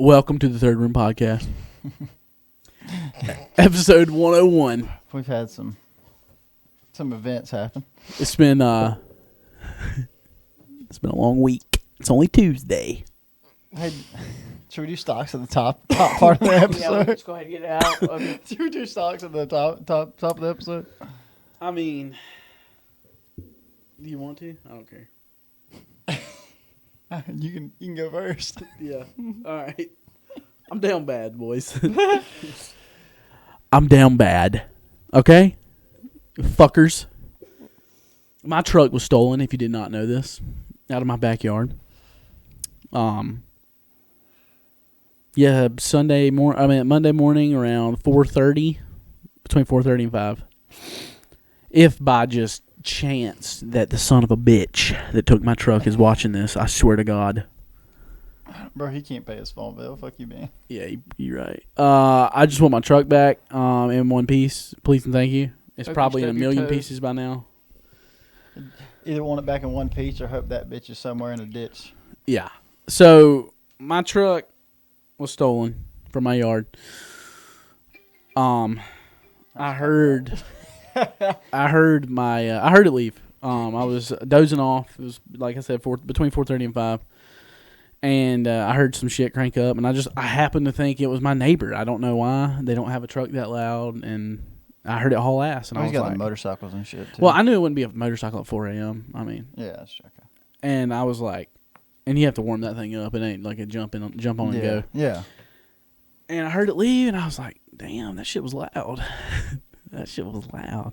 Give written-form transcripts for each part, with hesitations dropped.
Welcome to the Third Room Podcast. Episode 101. We've had some events happen. It's been a long week. It's only Tuesday. Hey, should we do stocks at the top part of the episode? Yeah, let's go ahead and get it out. Okay. Should we do stocks at the top of the episode? I mean, do you want to? I don't care. You can go first. Yeah. All right. I'm down bad, boys. I'm down bad. Okay? Fuckers. My truck was stolen, if you did not know this, out of my backyard. Yeah, Monday morning around 4:30, between 4:30 and 5. If by just chance that the son of a bitch that took my truck is watching this, I swear to God. Bro, he can't pay his phone bill. Fuck you, man. Yeah, you're right. I just want my truck back in one piece. Please and thank you. It's probably in a million pieces by now. Either want it back in one piece or hope that bitch is somewhere in a ditch. Yeah. So my truck was stolen from my yard. I heard it leave. I was dozing off. It was, like I said, between 4:30 and 5. And I heard some shit crank up, and I happened to think it was my neighbor. I don't know why. They don't have a truck that loud, and I heard it haul ass. And I was got like, the motorcycles and shit, too. Well, I knew it wouldn't be a motorcycle at 4 a.m. I mean. Yeah, that's true. Okay. And I was like, and you have to warm that thing up. It ain't like a jump on and go. Yeah. And I heard it leave, and I was like, damn, that shit was loud. That shit was loud.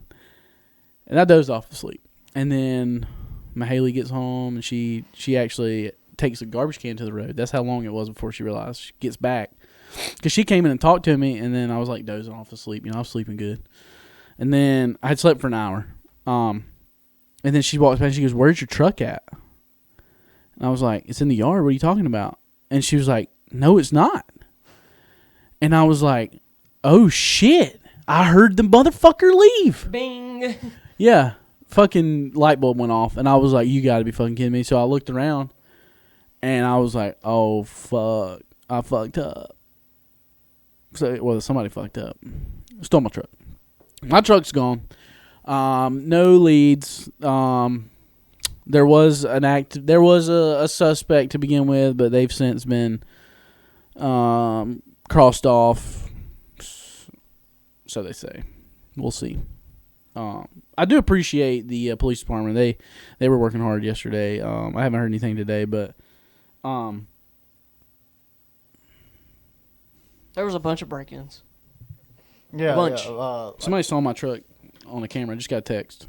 And I dozed off to sleep. And then Mahaley gets home, and she actually takes a garbage can to the road. That's how long it was before she realized. She gets back. Because she came in and talked to me, and then I was like dozing off to sleep. You know, I was sleeping good. And then I had slept for an hour. And then she walks back, and she goes, where's your truck at? And I was like, it's in the yard. What are you talking about? And she was like, no, it's not. And I was like, oh, shit. I heard the motherfucker leave. Bing. Yeah. Fucking light bulb went off. And I was like, you got to be fucking kidding me. So I looked around. And I was like, oh, fuck. I fucked up. So, somebody fucked up. Stole my truck. My truck's gone. No leads. There was a suspect to begin with, but they've since been crossed off. So they say. We'll see. I do appreciate the police department. They were working hard yesterday. I haven't heard anything today, but there was a bunch of break-ins. Yeah. A bunch. Yeah, somebody saw my truck on the camera. I just got a text.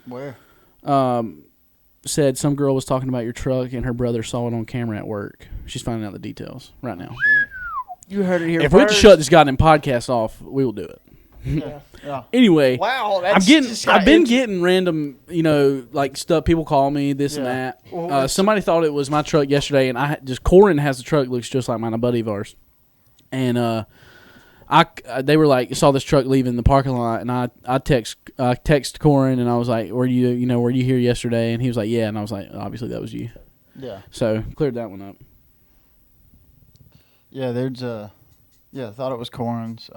Where? Said some girl was talking about your truck and her brother saw it on camera at work. She's finding out the details right now. You heard it here If first. we could shut this goddamn podcast off, we will do it. Yeah. Anyway, Wow, I've been getting random, like stuff. People call me this and that. Well, somebody thought it was my truck yesterday, and Corin has a truck looks just like mine, a buddy of ours. And they were like, saw this truck leaving the parking lot, and I text Corin, and I was like, were you here yesterday? And he was like, yeah, and I was like, obviously that was you. Yeah. So cleared that one up. Yeah, thought it was Corin's.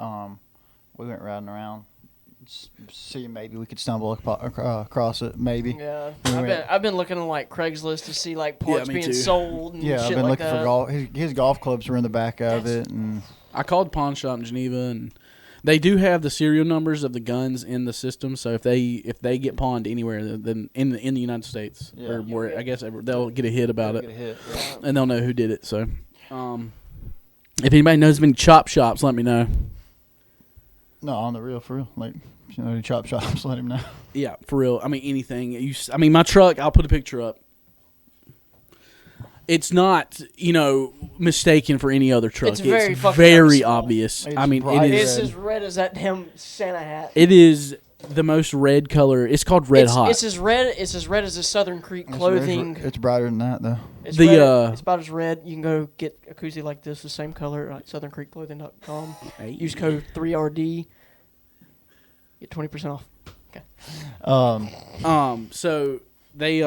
We went riding around, see maybe we could stumble across it, maybe. Yeah, I've been looking on like Craigslist to see like parts being sold and shit I've been like looking that. for golf. His golf clubs were in the back of it, and I called the pawn shop in Geneva, and they do have the serial numbers of the guns in the system. So if they get pawned anywhere, then in the United States or where I guess they'll get a hit about it, and they'll know who did it. So, if anybody knows of any chop shops, let me know. No, on the real, for real. Like, any chop shops, let him know. Yeah, for real. I mean, anything. My truck, I'll put a picture up. it's not, mistaken for any other truck. It's very fucking very noticeable. obvious. It's I mean, bright it is. It's as red as that damn Santa hat. It is the most red color. It's called Red Hot. It's as red. It's as red as the Southern Creek clothing. It's brighter than that though. It's The, red, it's about as red. You can go get a koozie like this, the same color, at SouthernCreekClothing.com. Hey. Use code 3RD. Get 20% off. So they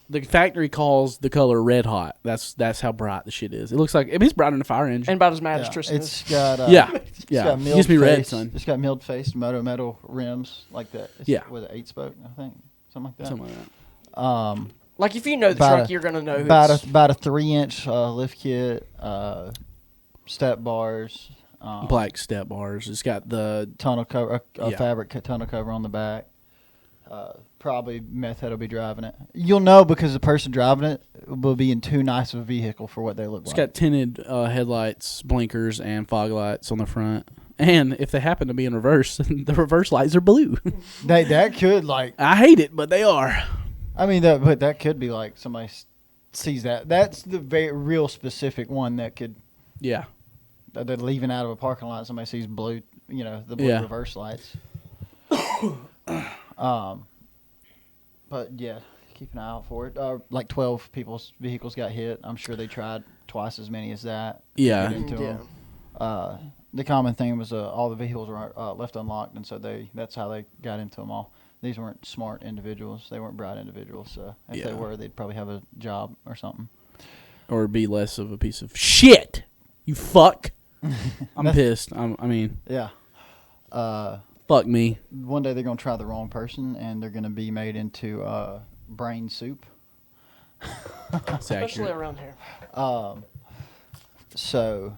the factory calls the color Red Hot. That's how bright the shit is. It looks like it's brighter than a fire engine. And about as mad as Tristan is. It's got It's got it milled gives me red, face. son. It's got milled faced metal rims like that. It's Yeah. with an 8-spoke, I think, something like that. Something like that. Like, if you know the About truck, a- you're going to know who About it's... a 3-inch lift kit, step bars, Black step bars. It's got the tonneau cover, a Yeah. fabric tonneau cover on the back. Probably meth head will be driving it. You'll know because the person driving it will be in too nice of a vehicle for what they look It's like. got tinted headlights, blinkers, and fog lights on the front. And if they happen to be in reverse, the reverse lights are blue. That could like. I hate it, but they are. I mean, that could be like somebody sees that. That's the very real specific one that could. Yeah. That they're leaving out of a parking lot. Somebody sees blue, the blue Yeah. reverse lights. But yeah, keep an eye out for it. Like 12 people's vehicles got hit. I'm sure they tried twice as many as that. to Yeah. get into Yeah. 'em. The common thing was all the vehicles were left unlocked, and so that's how they got into them all. These weren't smart individuals. They weren't bright individuals. So if they Yeah. were, they'd probably have a job or something. Or be less of a piece of shit. You fuck. I'm pissed. I mean, Yeah. fuck me. One day they're gonna try the wrong person, and they're gonna be made into brain soup. It's Especially accurate. around here. So,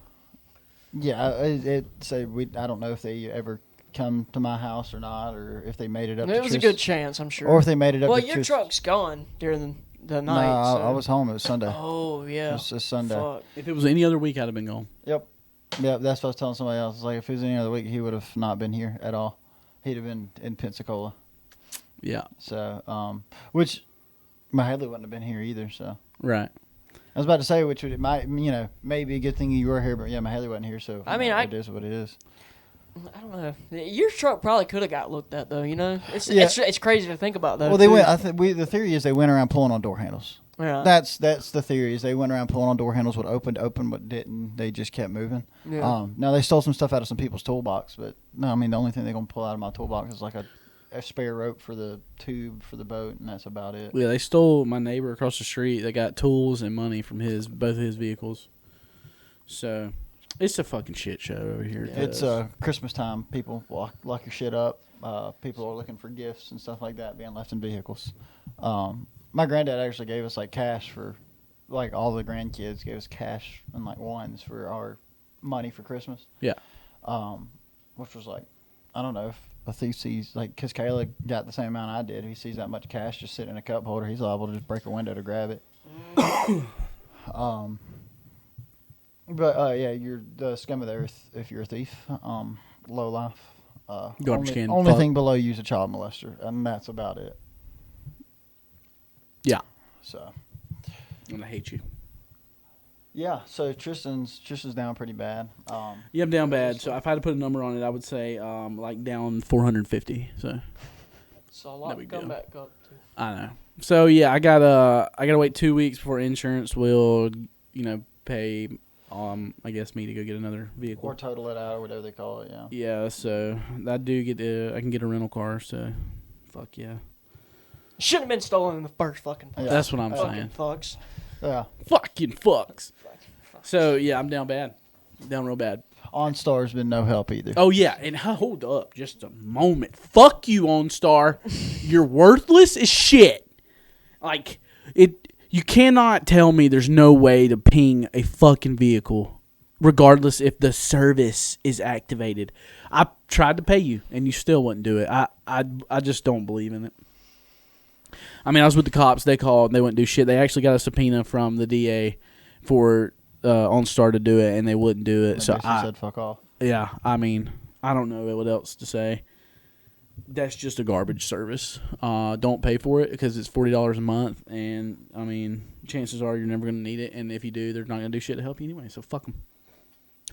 yeah, I don't know if they ever come to my house or not, or if they made it up. It to was a Tris- good chance, I'm sure. or if they made it up. Well, to your Tris- truck's gone during the No, night. I so- was home. It was Sunday. Oh, yeah. It was a Sunday. Fuck. If it was any other week, I'd have been gone. Yep. That's what I was telling somebody else. Like if it was any other week, he would have not been here at all. He'd have been in Pensacola. Yeah. So, which my Hadley wouldn't have been here either. So. Right. I was about to say, which would, it might, maybe a good thing you were here, but yeah, my Haley wasn't here, so I mean, it is what it is. I don't know. Your truck probably could have got looked at, though, It's, Yeah. it's crazy to think about, though. Well, they too. went. The theory is they went around pulling on door handles. Yeah. That's the theory is they went around pulling on door handles. What opened, what didn't. They just kept moving. Yeah. Now they stole some stuff out of some people's toolbox, but no, I mean the only thing they're gonna pull out of my toolbox is like a spare rope for the tube for the boat, and that's about it. Yeah, they stole my neighbor across the street. They got tools and money from both his vehicles. So, it's a fucking shit show over here. It's Christmas time. People lock your shit up. People are looking for gifts and stuff like that being left in vehicles. My granddad actually gave us like cash for, like all the grandkids gave us cash and like ones for our money for Christmas. Yeah. Which was like, I don't know if a thief sees, like, because Kayla got the same amount I did. If he sees that much cash just sitting in a cup holder, he's liable to just break a window to grab it. But yeah, you're the scum of the earth if you're a thief. Low life. Garbage can. Only Fuck. thing below you is a child molester, and that's about it. Yeah. So And I hate you. yeah, so Tristan's down pretty bad. Yeah, I'm down bad. So if I had to put a number on it, I would say like down 450. So So a lot No to big come deal. back up to. I know. So yeah, I gotta wait 2 weeks before insurance will pay I guess me to go get another vehicle. Or total it out or whatever they call it. Yeah. Yeah, so I do get I can get a rental car. So fuck yeah. Should have been stolen in the first fucking place. Yeah. That's what I'm Fucking saying. fucks. Yeah. Fucking fucks. Fucking fucks. So yeah, I'm down bad. Down real bad. OnStar's been no help either. Oh yeah, and hold up just a moment. Fuck you, OnStar. You're worthless as shit. Like you cannot tell me there's no way to ping a fucking vehicle regardless if the service is activated. I tried to pay you and you still wouldn't do it. I just don't believe in it. I mean, I was with the cops. They called. They wouldn't do shit. They actually got a subpoena from the DA for OnStar to do it, and they wouldn't do it. I So guess he said fuck off. yeah, I mean, I don't know what else to say. that's just a garbage service. Don't pay for it because it's $40 a month, and I mean, chances are you're never gonna need it, and if you do, they're not gonna do shit to help you anyway. So fuck them.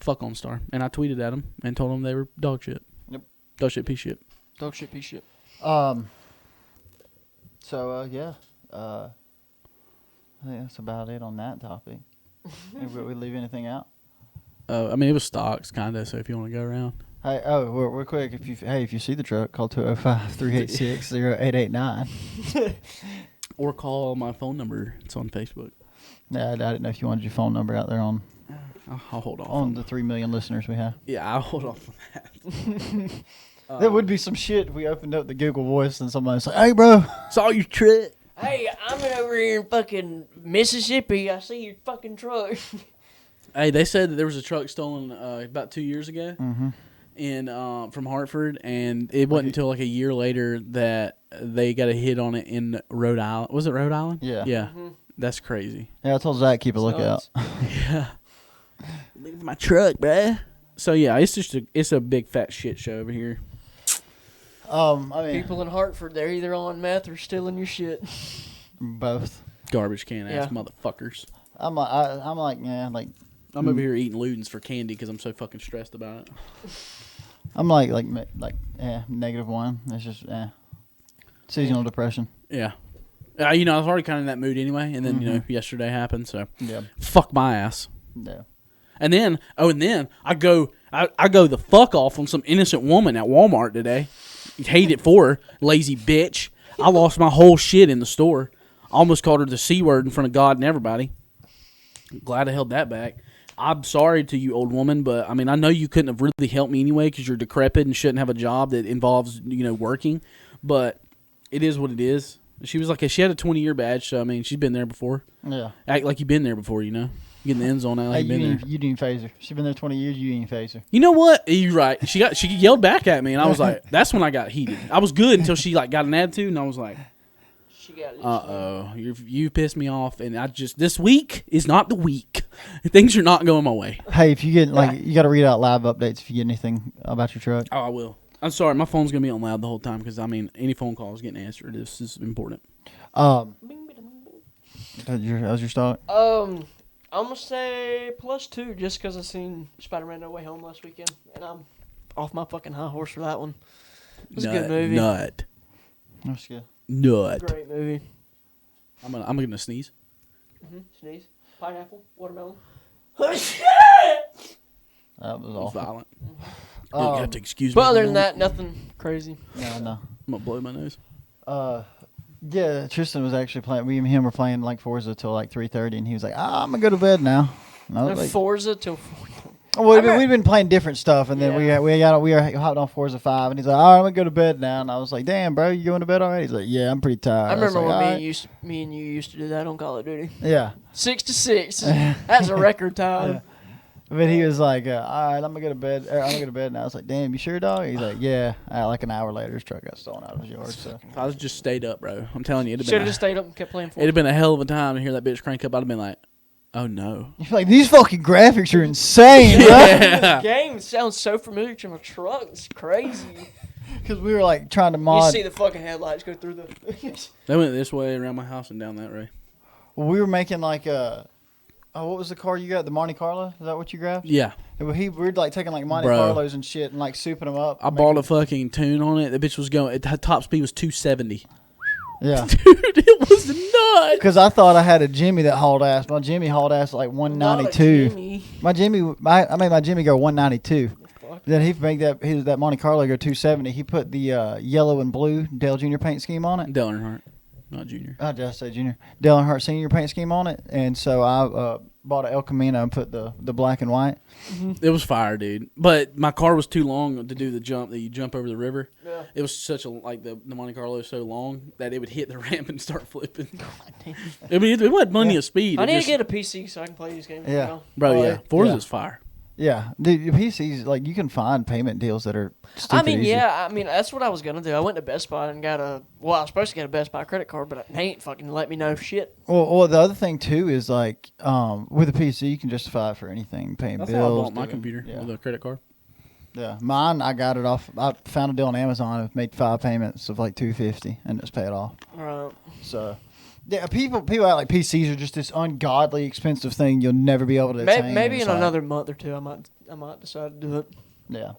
Fuck OnStar. And I tweeted at them and told them they were dog shit. Yep. Dog shit, piece shit. Dog shit, piece shit. So yeah. I think that's about it on that topic. we leave anything out? I mean, it was stocks, kind of. So if you want to go around, Hey, real quick, if you see the truck, call 205-386-0889. or call my phone number. It's on Facebook. Yeah, I didn't know if you wanted your phone number out there on I'll hold off on the 3 million listeners we have. Yeah, I'll hold off on that. There would be some shit if we opened up the Google Voice and somebody's like, "Hey, bro, saw your truck." Hey, I'm over here in fucking Mississippi. I see your fucking truck. Hey, they said that there was a truck stolen about 2 years ago Mm-hmm. from Hartford, and it wasn't until like a year later that they got a hit on it in Rhode Island. Was it Rhode Island? Yeah. Yeah. Mm-hmm. That's crazy. Yeah, I told Zach keep a lookout." Yeah. Look at my truck, bruh. So yeah, it's a big fat shit show over here. I mean, People in Hartford, they're either on meth or stealing your shit. both. Garbage can ass Yeah. motherfuckers. I'm like, yeah, like I'm over here eating Ludens for candy because I'm so fucking stressed about it. I'm like -1. It's just seasonal depression. Yeah. I was already kind of in that mood anyway, and then yesterday happened, so Yeah. fuck my ass. Yeah. And then I go the fuck off on some innocent woman at Walmart today. Hate it for her, lazy bitch. I lost my whole shit in the store. Almost called her the C word in front of God and everybody. Glad I held that back. I'm sorry to you, old woman, but I mean, I know you couldn't have really helped me anyway because you're decrepit and shouldn't have a job that involves, working. But it is what it is. She was like, she had a 20-year badge, so I mean, she's been there before. Yeah. Act like you've been there before, Getting the end zone out. Hey, Like you didn't phase her. She's been there 20 years. You didn't phase her. You know what? You're right. She yelled back at me, and I was like, that's when I got heated. I was good until she got an attitude, and I was like, She got you pissed me off, and this week is not the week. Things are not going my way. Hey, if you get you got to read out live updates if you get anything about your truck. Oh, I will. I'm sorry, my phone's gonna be on loud the whole time because I mean, any phone call is getting answered. This is important. That was your start. I'm gonna say +2 just because I seen Spider-Man No Way Home last weekend, and I'm off my fucking high horse for that one. It was a good movie. Nut. That's good. Nut. Great movie. I'm gonna sneeze. Sneeze. Pineapple. Watermelon. That was It's awful. violent. You have to excuse me. But other than that, nothing crazy. No. I'm gonna blow my nose. Yeah, Tristan was actually playing. We and him were playing like Forza till like 3:30, and he was like, "I'm gonna go to bed now." And I was like, Forza till 4. we've been playing different stuff, and then we were hopped on Forza 5, and he's like, "All right, I'm gonna go to bed now." And I was like, "Damn, bro, you going to bed already?" He's like, "Yeah, I'm pretty tired." I remember was when like, me and you used to do that on Call of Duty. Yeah. 6 to 6. That's a record time. Yeah. But he was like, "All right, I'm gonna go to bed. I'm gonna go to bed." And I was like, "Damn, you sure, dog?" He's like, "Yeah." Like an hour later, his truck got stolen out of his yard. So If I was just stayed up, bro, I'm telling you, Should have just stayed up and kept playing Forza. it'd have been a hell of a time to hear that bitch crank up. I'd have been like, oh no. you're like, "These fucking graphics are insane, bro." This game sounds so familiar to my truck. It's crazy. Because we were like trying to You mod. see the fucking headlights go through the. They went this way around my house and down that way. We were making like what was the car you got? The Monte Carlo? Is that what you grabbed? Yeah. And we were like taking like Monte Bro. Carlos and shit and like souping them up. I bought a fucking tune on it. The bitch was going, top speed was 270. Yeah. Dude, it was nuts. Because I thought I had a Jimmy that hauled ass. My Jimmy hauled ass at like 192. I made my Jimmy go 192. Then he made that Monte Carlo go 270. He put the yellow and blue Dale Jr. paint scheme on it. Dale Earnhardt, not Junior. I just say Junior. Dale Earnhardt Senior paint scheme on it. And so I bought an El Camino and put the black and white. It was fire, dude. But my car was too long to do the jump that you jump over the river. Yeah. It was such the Monte Carlo is so long that it would hit the ramp and start flipping. I mean, it wasn't plenty of speed. I It need just- to get a PC so I can play these games. Yeah. Now. Bro, Oh, yeah. yeah. Forza's fire. Yeah. Dude, your PCs, like, you can find payment deals that are stupid easy. that's what I was going to do. I went to Best Buy and got I was supposed to get a Best Buy credit card, but they ain't fucking let me know shit. Well, the other thing, too, is, like, with a PC, you can justify it for anything, paying That's bills. how I bought my doing- computer yeah. with a credit card. Yeah, mine. I got it off. I found a deal on Amazon. I've made 5 payments of like $250 and just paid off. Right. So, yeah, people act like PCs are just this ungodly expensive thing you'll never be able to attain. Maybe in like, another month or two, I might decide to do it. Yeah.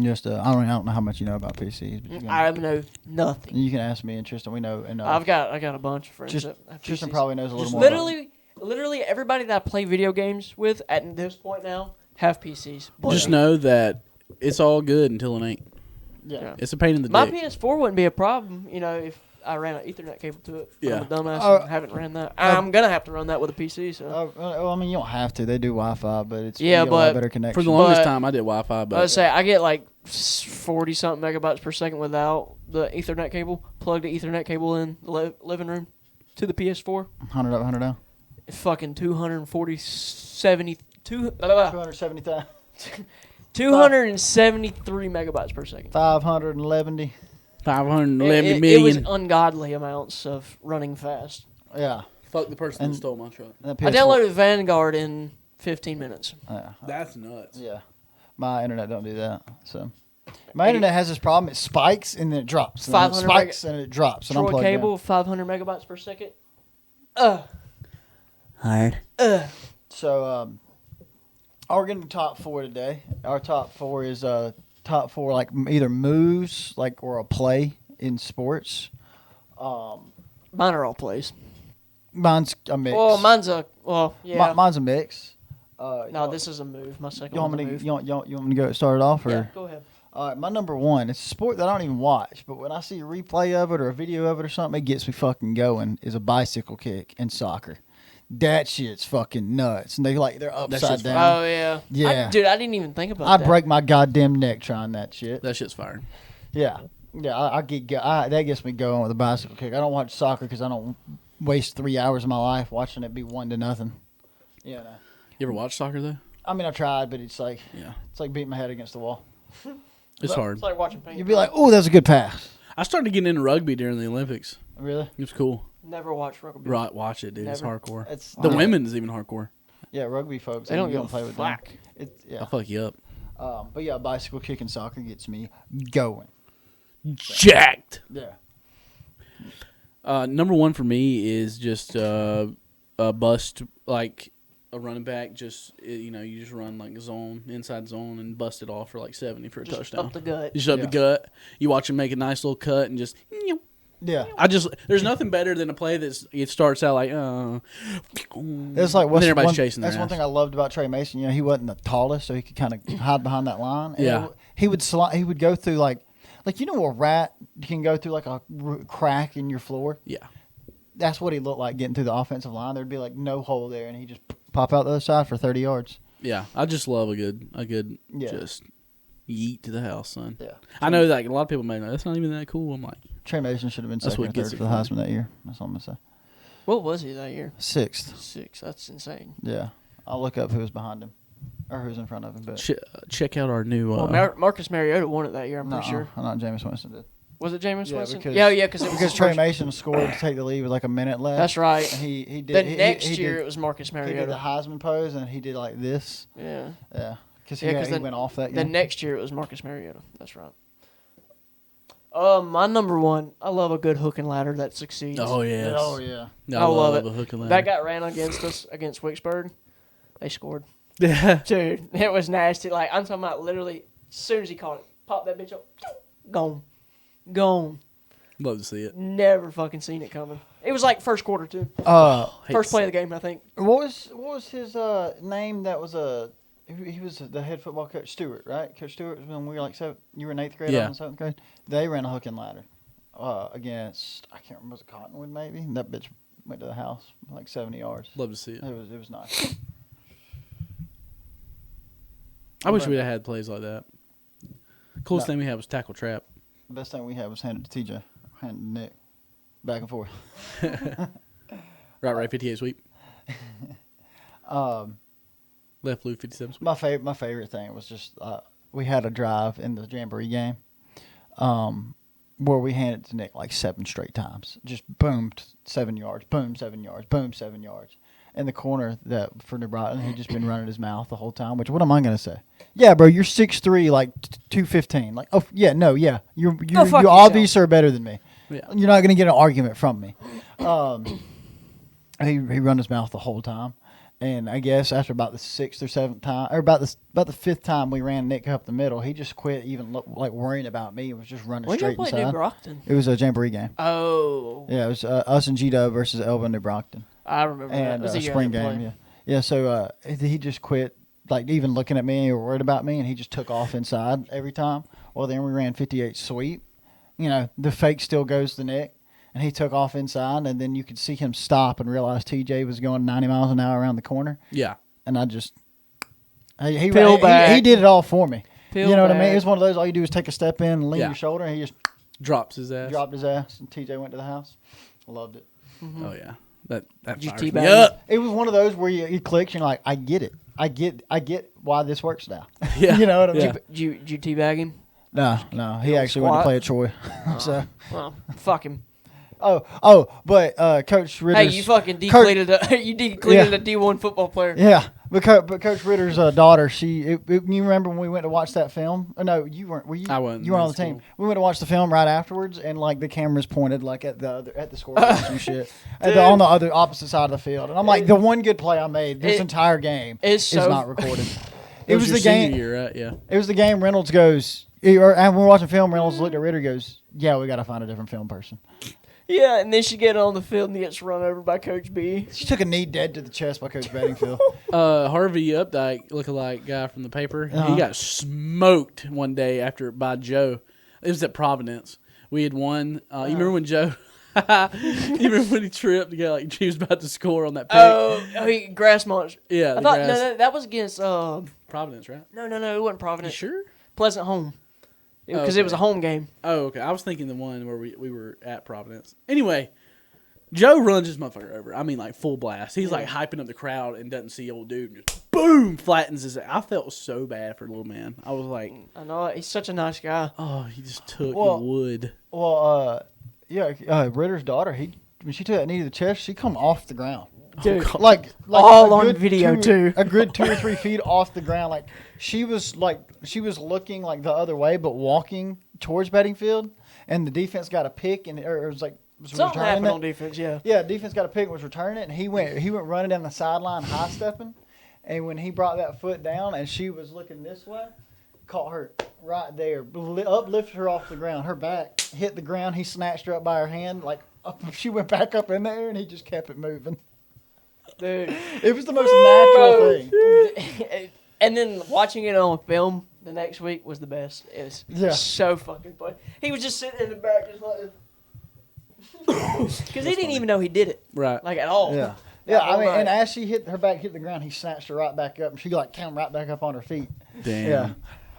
Just I don't know how much you know about PCs, but I know nothing. you can ask me and Tristan. We know enough. I got a bunch of friends that have Tristan PCs. probably knows a little more. Literally everybody that I play video games with at this point now have PCs. Just know that it's all good until it ain't. Yeah. It's a pain in the My dick. PS4 wouldn't be a problem, if I ran an Ethernet cable to it. Yeah. I'm a dumbass and haven't ran that. I'm gonna have to run that with a PC. So. Well, I mean, you don't have to. They do Wi-Fi, but it's Yeah, you get a lot but better connection. For the longest time, I did Wi-Fi, I but would say I get like 40 something megabytes per second without the Ethernet cable. Plug the Ethernet cable in the living room to the PS4. 100 up, 100 down. Fucking 273 megabytes per second. 511. 511 It million. was ungodly amounts of running fast. Yeah. Fuck the person that stole my truck. That I PS4 downloaded Vanguard in 15 minutes. That's nuts. Yeah. My internet don't do that. So my internet has this problem. It spikes and then it drops. And then it 500 spikes and it drops. And I'm Troy plugged cable, in. 500 megabytes per second. Hard. So we're getting to top 4 today. Our top 4 is top 4 like either moves like or a play in sports. Mine are all plays. Mine's a mix. Yeah. Mine's a mix. No, this is a move. My second You want one's a me move. to you want me to go start it off or? Yeah, go ahead. All right, my number 1. It's a sport that I don't even watch, but when I see a replay of it or a video of it or something, it gets me fucking going. Is a bicycle kick in soccer. That shit's fucking nuts, and they're upside down. Oh yeah. Yeah. Dude, I didn't even think about I'd that. break my goddamn neck trying that shit. That shit's fire. Yeah, I that gets me going with a bicycle kick. I don't watch soccer because I don't waste 3 hours of my life watching it be 1-0. Yeah. No. You ever watch soccer though? I mean, I tried, but it's like Yeah. it's like beating my head against the wall. It's hard. It's like watching paint. You'd be like, "Oh, that was a good pass." I started getting into rugby during the Olympics. Really? It was cool. Never watched rugby. Right, watch it, dude. It's Never. hardcore. It's The women's even hardcore. Yeah, rugby folks. They don't you give a play with fuck. them. It's yeah. I'll fuck you up. But yeah, bicycle kicking soccer gets me going. Jacked. Yeah. Number 1 for me is just a bust, like a running back. You just run like a zone, inside zone, and bust it off for like 70 for a Just touchdown. up the gut. Just up the gut. You watch him make a nice little cut and just. Yeah. There's nothing better than a play it starts out like. It's like and then everybody's chasing their That's one ass. thing I loved about Trey Mason. He wasn't the tallest, so he could kind of hide behind that line. And Yeah. he would go through like a rat can go through like a crack in your floor. Yeah. That's what he looked like getting through the offensive line. There'd be like no hole there, and he just pop out the other side for 30 yards. Yeah. I just love a good Yeah. just yeet to the house, son. Yeah. I know that a lot of people may know that's not even that cool. I'm like, Trey Mason should have been That's second what or gets third it for the fun. Heisman that year. That's all I'm gonna say. What was he that year? 6th. 6. That's insane. Yeah. I'll look up who was behind him or who's in front of him. But check out our new. Marcus Mariota won it that year. I'm pretty sure. Not Jameis Winston did. Was it Jameis Yeah, Winston? because- Yeah, because it was his Trey first- Mason scored to take the lead with like a minute left. That's right. And he did. The he- next he year did, it was Marcus he did the Mariota. Heisman pose and he did like this. Yeah. Yeah. Because Yeah, 'cause he went off that The game. next year it was Marcus Mariota. That's right. My number 1, I love a good hook and ladder that succeeds. Oh yes. Oh yeah. I love it. a hook and ladder. That got ran against us against Wicksburg. They scored. Yeah. Dude, it was nasty. Like, I'm talking about literally, as soon as he caught it, pop that bitch up, gone. Gone. Love to see it. Never fucking seen it coming. It was like first quarter, too. First play of the game, I think. What was his name? That was he was the head football coach, Stewart, right? Coach Stewart, when we were like you were in 8th grade, I was in 7th grade. They ran a hook and ladder against, I can't remember, was it Cottonwood maybe? And that bitch went to the house like 70 yards. Love to see it. It was nice. I wish we'd have had plays like that. Coolest thing we had was tackle trap. The best thing we had was handed to TJ, handed to Nick, back and forth. Right, 58 sweep. Left blue 57 sweep. My favorite thing was just we had a drive in the Jamboree game where we handed it to Nick like 7 straight times. Just boom, 7 yards, boom, 7 yards, boom, 7 yards. in the corner that for New Brighton. He'd just been running his mouth the whole time. Which what am I gonna say? Yeah, bro, you're 6'3", like 215. Like, oh yeah, no, yeah, you obviously are better than me. Yeah. You're not gonna get an argument from me. He run his mouth the whole time. And I guess after about the sixth or seventh time, or about the fifth time we ran Nick up the middle, he just quit even worrying about me. It was just running When'd y'all straight play New inside. Brockton? It was a Jamboree game. Oh. Yeah, it was us and G-Dub versus Elba New Brockton. I remember that. And It was a spring game, yeah. Yeah, so he just quit, like, even looking at me or worried about me, and he just took off inside every time. Well, then we ran 58 sweep. You know, the fake still goes to Nick. And he took off inside, and then you could see him stop and realize TJ was going 90 miles an hour around the corner. Yeah. And I just he did it all for me. You know what I mean? It was one of those, all you do is take a step in and lean your shoulder, and he just dropped his ass, and TJ went to the house. Loved it. Mm-hmm. Oh yeah, that you fires me up. It was one of those where you click, and you're like, I get it. I get why this works now. Yeah. You know what I mean? Did you teabag him? No. He actually went to play at Troy. So, well, fuck him. But Coach Ritter's... Hey, you fucking declared a D1 football player. Yeah, but Coach Ritter's daughter, you remember when we went to watch that film? Oh, no, you weren't. Were you? I wasn't. You were on the team. We went to watch the film right afterwards, and like the cameras pointed like at the scoreboard and shit, on the other opposite side of the field. And I'm like, the one good play I made this entire game is not recorded. It was the game. Year, right? Yeah. It was the game. Reynolds goes, and we're watching film. Reynolds looked at Ritter, goes, "Yeah, we got to find a different film person." Yeah, and then she gets on the field and gets run over by Coach B. She took a knee dead to the chest by Coach Bedingfield. Harvey Updike, lookalike guy from the paper, he got smoked one day by Joe. It was at Providence. We had won. You remember when Joe? You remember when he tripped to get like he was about to score on that pick? Grass monster. Yeah, I thought no, that was against Providence, right? No, it wasn't Providence. You sure? Pleasant Home. Because it was a home game. Oh, okay. I was thinking the one where we were at Providence. Anyway, Joe runs this motherfucker over. I mean, like, full blast. He's, like, hyping up the crowd and doesn't see old dude. And just, boom, flattens his ass. I felt so bad for the little man. I was like... I know. He's such a nice guy. Oh, he just took the wood. Well, Ritter's daughter, when she took that knee to the chest, she come off the ground. Dude, like all on video too. A good 2 or 3 feet off the ground. Like she was looking like the other way, but walking towards Bedingfield, and the defense got a pick, and it was something happened on defense. Yeah, defense got a pick and was returning it, and he went running down the sideline, high stepping, and when he brought that foot down, and she was looking this way, caught her right there, uplifted her off the ground. Her back hit the ground. He snatched her up by her hand, she went back up in there, and he just kept it moving. Dude, it was the most natural thing. And then watching it on film the next week was the best. It was so fucking funny. He was just sitting in the back just like this. Because he didn't even know he did it. Right. Like at all. Yeah. Yeah, I mean, and as her back hit the ground, he snatched her right back up, and she came right back up on her feet. Damn.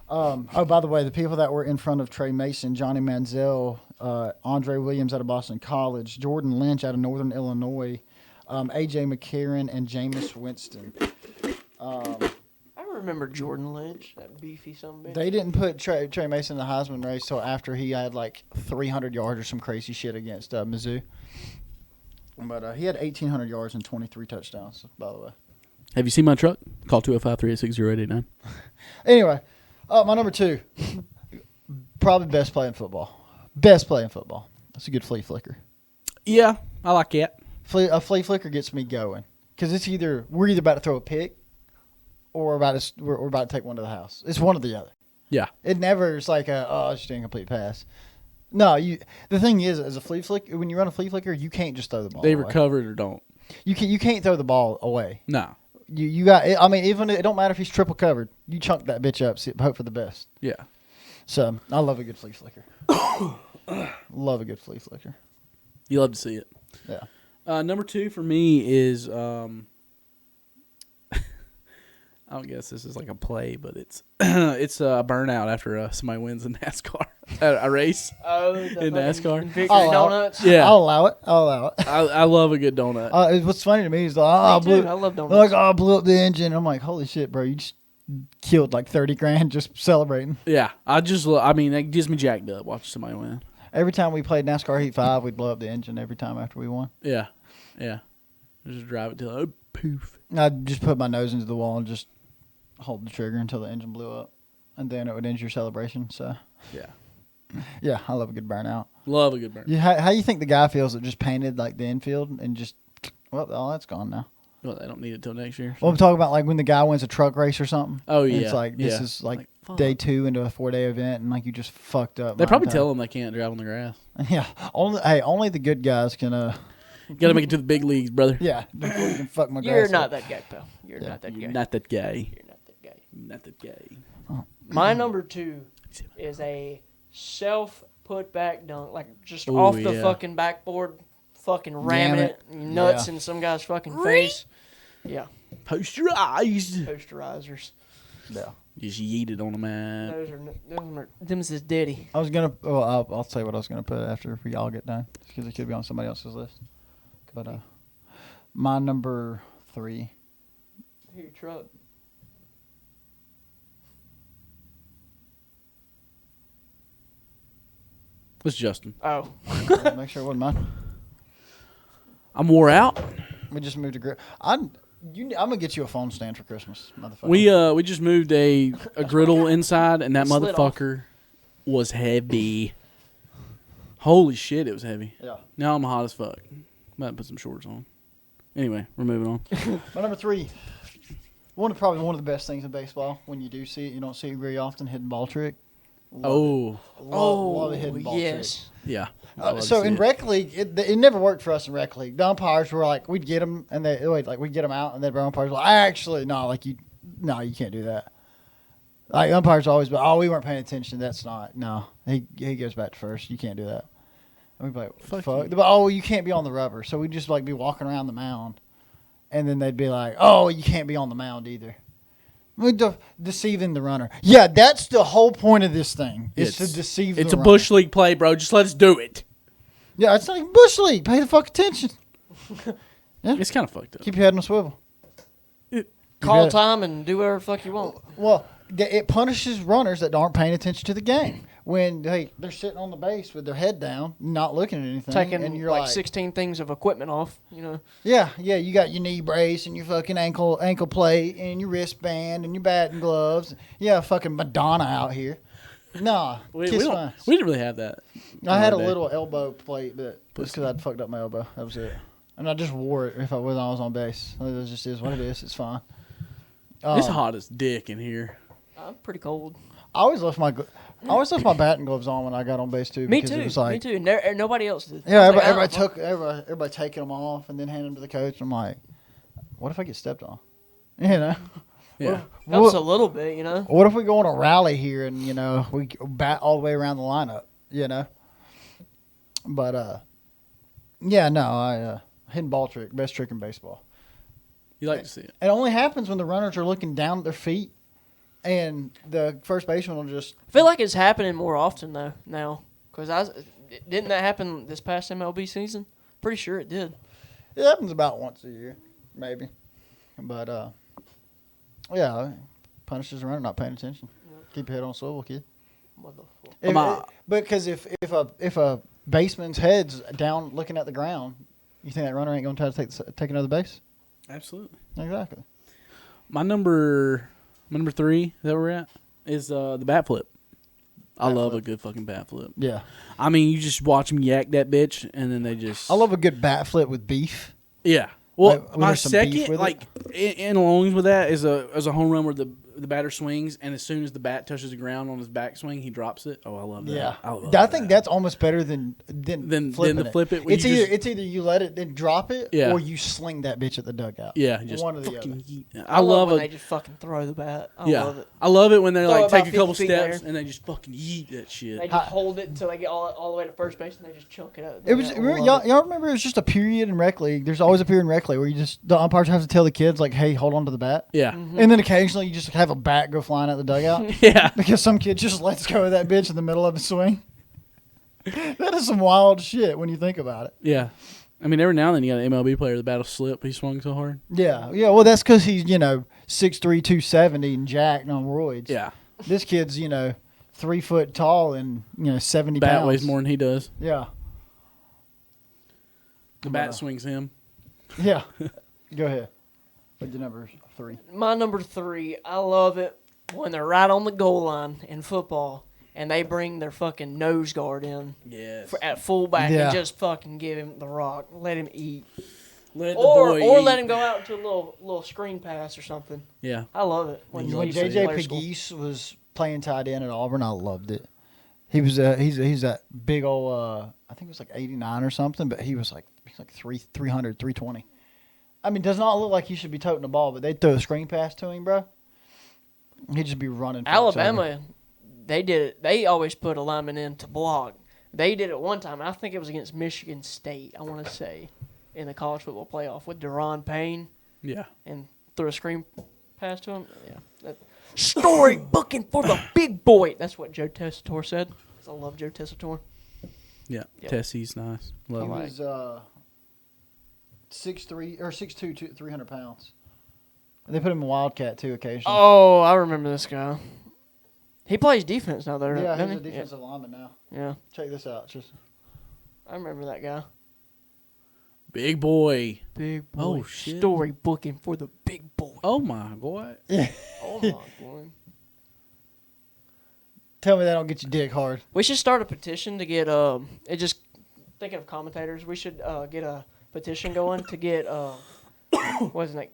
Yeah. By the way, the people that were in front of Trey Mason, Johnny Manziel, Andre Williams out of Boston College, Jordan Lynch out of Northern Illinois, A.J. McCarron, and Jameis Winston. I remember Jordan Lynch, that beefy bitch. They didn't put Trey Mason in the Heisman race till after he had 300 yards or some crazy shit against Mizzou. But he had 1,800 yards and 23 touchdowns, by the way. Have you seen my truck? Call 205-386-0889. Anyway, my number 2, probably best play in football. Best play in football. That's a good flea flicker. Yeah, I like that. A flea flicker gets me going because we're either about to throw a pick or we're about to take one to the house. It's one or the other. Yeah. It never is like it's just an incomplete pass. No, the thing is, as a flea flicker, when you run a flea flicker, you can't just throw the ball. They away. recover it or don't. You can't throw the ball away. No. You got. I mean, even it don't matter if he's triple covered. You chunk that bitch up. Hope for the best. Yeah. So I love a good flea flicker. Love a good flea flicker. You love to see it. Yeah. Number 2 for me is I don't guess this is like a play, but it's a burnout after somebody wins in NASCAR, a race in NASCAR. Victory donuts. Yeah, I'll allow it. I love a good donut. What's funny to me is I love donuts. I blew up the engine. I'm like, holy shit, bro! You just killed $30,000 just celebrating. Yeah, it gives me jacked up watching somebody win. Every time we played NASCAR Heat 5, we'd blow up the engine every time after we won. Yeah. Just drive it till oh poof. I just put my nose into the wall and just hold the trigger until the engine blew up, and then it would end your celebration. So yeah, I love a good burnout. Love a good burn. How you think the guy feels that just painted like the infield and just all that's gone now? Well, they don't need it till next year. So. Well, I'm talking about like when the guy wins a truck race or something. Oh and yeah, it's like this is like day 2 into a 4-day event, and like you just fucked up. They probably tell them they can't drive on the grass. Yeah, only the good guys can. You gotta make it to the big leagues, brother. Yeah, before you can fuck my grass. You're not up. that guy, pal. You're not that guy. You're not that gay. You're not that guy. Not that gay. My number 2 is a self-put back dunk, like just Ooh, off the yeah. fucking backboard, fucking ramming it nuts in some guy's fucking face. Yeah. Posterized. Posterizers. Yeah. Just yeet it on the man. Them's his daddy. I was gonna. Well, I'll say what I was gonna put after we all get done, because it could be on somebody else's list. But my number 3. Your truck. It's Justin. Oh. Make sure it wasn't mine. I'm wore out. We just moved to I'm gonna get you a phone stand for Christmas, motherfucker. We just moved a griddle inside, and that It slid motherfucker was heavy. Holy shit, it was heavy. Yeah. Now I'm hot as fuck. About to put some shorts on. Anyway, we're moving on. My number 3. Probably one of the best things in baseball. When you do see it, you don't see it very often. Hidden ball trick. Love a hidden ball trick. Yeah. So in rec league, it never worked for us in rec league. The umpires were like, we'd get them, and we'd get them out, and then the umpires were like, actually, no, you can't do that. Like umpires always, but we weren't paying attention. That's not he goes back to first. You can't do that. And we'd be like, fuck. But, you can't be on the rubber. So we'd just like be walking around the mound, and then they'd be like, you can't be on the mound either. We're deceiving the runner. Yeah, that's the whole point of this thing. Is to deceive the runner. It's a bush league play, bro. Just let us do it. Yeah, it's not even bush league. Pay the fuck attention. Yeah. It's kind of fucked up. Keep your head on a swivel. Call time and do whatever the fuck you want. Well, it punishes runners that aren't paying attention to the game. When they're sitting on the base with their head down, not looking at anything. Taking and you're like 16 things of equipment off, Yeah, you got your knee brace and your fucking ankle plate and your wristband and your batting gloves. Yeah, fucking Madonna out here. Nah, we didn't really have that. I had a little elbow plate, but just because I'd fucked up my elbow. That was it. And I just wore it when I was on base. It just is what it is. It's fine. It's hot as dick in here. I'm pretty cold. I always left my batting gloves on when I got on base too. Me because too. It was like, me too. Nobody else did. Yeah, everybody taking them off and then handing them to the coach. I'm like, what if I get stepped on? Yeah. Helps a little bit, What if we go on a rally here and we bat all the way around the lineup? But hidden ball trick, best trick in baseball. You like to see it. It only happens when the runners are looking down at their feet, and the first baseman will just. I feel like it's happening more often though now, because didn't that happen this past MLB season? Pretty sure it did. It happens about once a year, maybe, but punishes the runner not paying attention. Yep. Keep your head on swivel, kid. Because if a baseman's head's down looking at the ground, you think that runner ain't gonna try to take another base? Absolutely. Exactly. My number 3 that we're at is the bat flip. I love a good fucking bat flip. Yeah. I mean, you just watch them yak that bitch, and then they just. I love a good bat flip with beef. Yeah. Well, like, my second, like, in along with that is a home run where the batter swings, and as soon as the bat touches the ground on his backswing, he drops it. Oh, I love that. Yeah. I think that's almost better than flipping to flip it. It's either you let it and drop it, or you sling that bitch at the dugout. Yeah, just one or the other. I love when they just fucking throw the bat. I love it. I love it when they Throw like take a about couple 50 steps there. and they just fucking yeet that shit. They just hold it until they get all the way to first base and they just chunk it out. Y'all remember it was just a period in rec league. There's always a period in rec league where the umpires have to tell the kids like, "Hey, hold on to the bat." Yeah, and then occasionally you just have a bat go flying out the dugout. Yeah, because some kid just lets go of that bitch in the middle of a swing. That is some wild shit when you think about it. Yeah, I mean every now and then you got an MLB player the bat'll slip. He swung so hard. Yeah. Well, that's because he's 6'3", 270 and jacked on roids. Yeah, this kid's 3 foot tall and 70 bat pounds. weighs more than he does. Yeah. The bat swings him. Yeah. Go ahead. What's your number 3? My number 3, I love it when they're right on the goal line in football and they bring their fucking nose guard in Yes. at fullback Yeah. and just fucking give him the rock, let him eat, Let the or boy eat. let him go out to a little screen pass or something. Yeah. I love it When you see J.J. players score. Pegues was playing tight end at Auburn, I loved it. He was he's that big old I think it was like 89 or something, but he's like 300, 320. I mean, does not look like he should be toting the ball, but they throw a screen pass to him, bro. He'd just be running. For Alabama, they did it. They always put a lineman in to block. They did it one time. I think it was against Michigan State, I want to say, in the college football playoff with Deron Payne. Yeah. And threw a screen pass to him. Yeah. Story booking for the big boy. That's what Joe Tessitore said. 'Cause I love Joe Tessitore. Yeah. Yep. Tessie's nice. He Love him. was 6'3" or 6'2", 300 pounds. And they put him in Wildcat too occasionally. Oh, I remember this guy. He plays defense now, though. yeah, doesn't he's a he? defensive lineman now. Yeah. Check this out. Just I remember that guy. Big boy. Big boy. Oh, shit. Story booking for the big boy. Oh, my boy. Oh, my boy. tell me that don't get your dick hard. We should start a petition to get it just thinking of commentators. We should get a petition going to get what is it,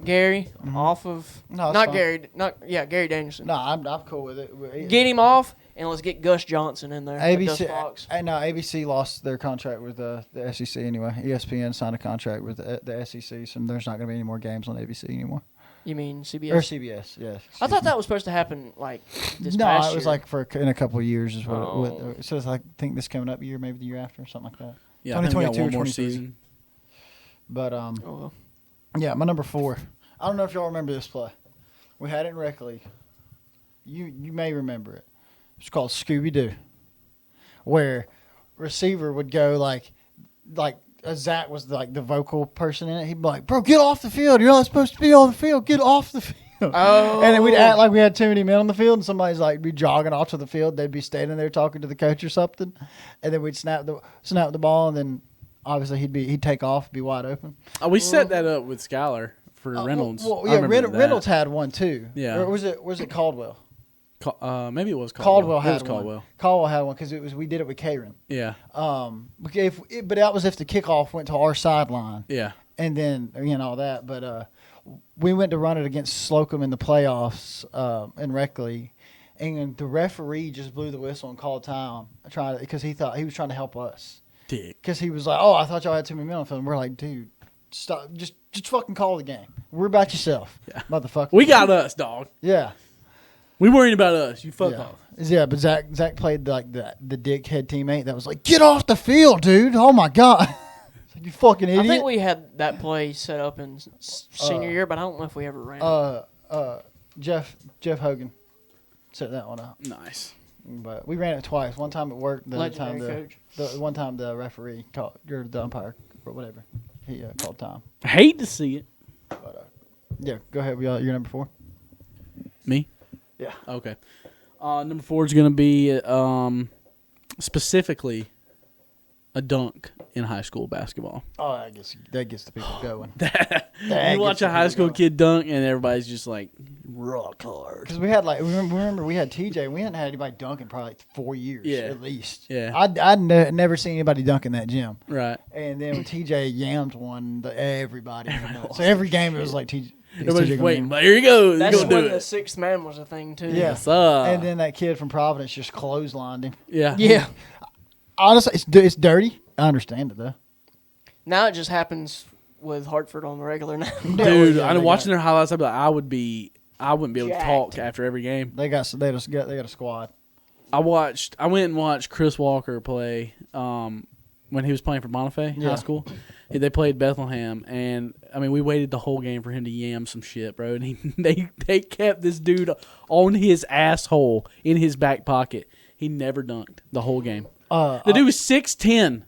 Gary off of No, it's not fine. Gary Gary Danielson. No, I'm cool with it. Get him off and let's get Gus Johnson in there. Gus ABC. Fox. No, ABC lost their contract with the SEC anyway. ESPN signed a contract with the SEC, so there's not going to be any more games on ABC anymore. You mean CBS? Or CBS, yeah. I thought that was supposed to happen like this No, past it was year. like in a couple of years is what. Oh. So it's like I think this coming up year, maybe the year after, or something like that. Yeah, I think we got 2022 or one more 23. season. But Oh, well. yeah, my number 4. I don't know if y'all remember this play. We had it in rec league. You may remember it. It's called Scooby Doo, where receiver would go like Zach was like the vocal person in it. He'd be like, "Bro, get off the field. You're not supposed to be on the field. Get off the field." Oh. And then we'd act like we had too many men on the field, and somebody's like be jogging off to the field. They'd be standing there talking to the coach or something, and then we'd snap the ball, and then obviously he'd take off, be wide open. Oh, we set that up with Skylar for Reynolds. Well, I yeah, remember that. Reynolds had one too. Yeah. Or was it Caldwell? Maybe it was Caldwell Caldwell. had It was one. Caldwell. Caldwell had one because we did it with Karen. Yeah. But that was if the kickoff went to our sideline, Yeah. and then all that. But we went to run it against Slocum in the playoffs in rec league, and the referee just blew the whistle and called time, because he thought he was trying to help us. Dick. Because he was like, "Oh, I thought y'all had too many men on the field." And we're like, "Dude, stop! Just fucking call the game. We're about yourself, motherfucker." We got us, dog. yeah. We worrying about us. You fuck Yeah. off. Yeah, but Zach played like the dickhead teammate that was like, "Get off the field, dude! Oh my god, it's like, you fucking idiot!" I think we had that play set up in senior year, but I don't know if we ever ran it. Jeff Hogan set that one up, Nice. but we ran it twice. One time it worked. The other time Legendary coach. the one time the referee called, or the umpire or whatever, he called time. I hate to see it. But yeah, go ahead. You're number 4. Me? Yeah. Okay. Number 4 is going to be specifically a dunk in high school basketball. Oh, I guess that gets the people going. You watch a high school kid dunk, and everybody's just like, rock hard. Because we had remember we had TJ, and we hadn't had anybody dunk in probably like 4 years at least. Yeah. I'd never seen anybody dunk in that gym. Right. And then when TJ yammed one, everybody. So every game it was like TJ. Everybody's waiting. But here he goes. That's He's going to when do the it. sixth man was a thing too. Yeah. Yes, sir. And then that kid from Providence just clotheslined him. Yeah. Yeah. Honestly, it's dirty. I understand it though. Now it just happens with Hartford on the regular now. Dude, Yeah, I'm they watching their highlights. I'd be like, I wouldn't be able to Jacked. talk after every game. They got a squad. I went and watched Chris Walker play when he was playing for Bonifay High School. They played Bethlehem, and I mean, we waited the whole game for him to yam some shit, bro. And they kept this dude on his asshole in his back pocket. He never dunked the whole game. The dude was 6'10".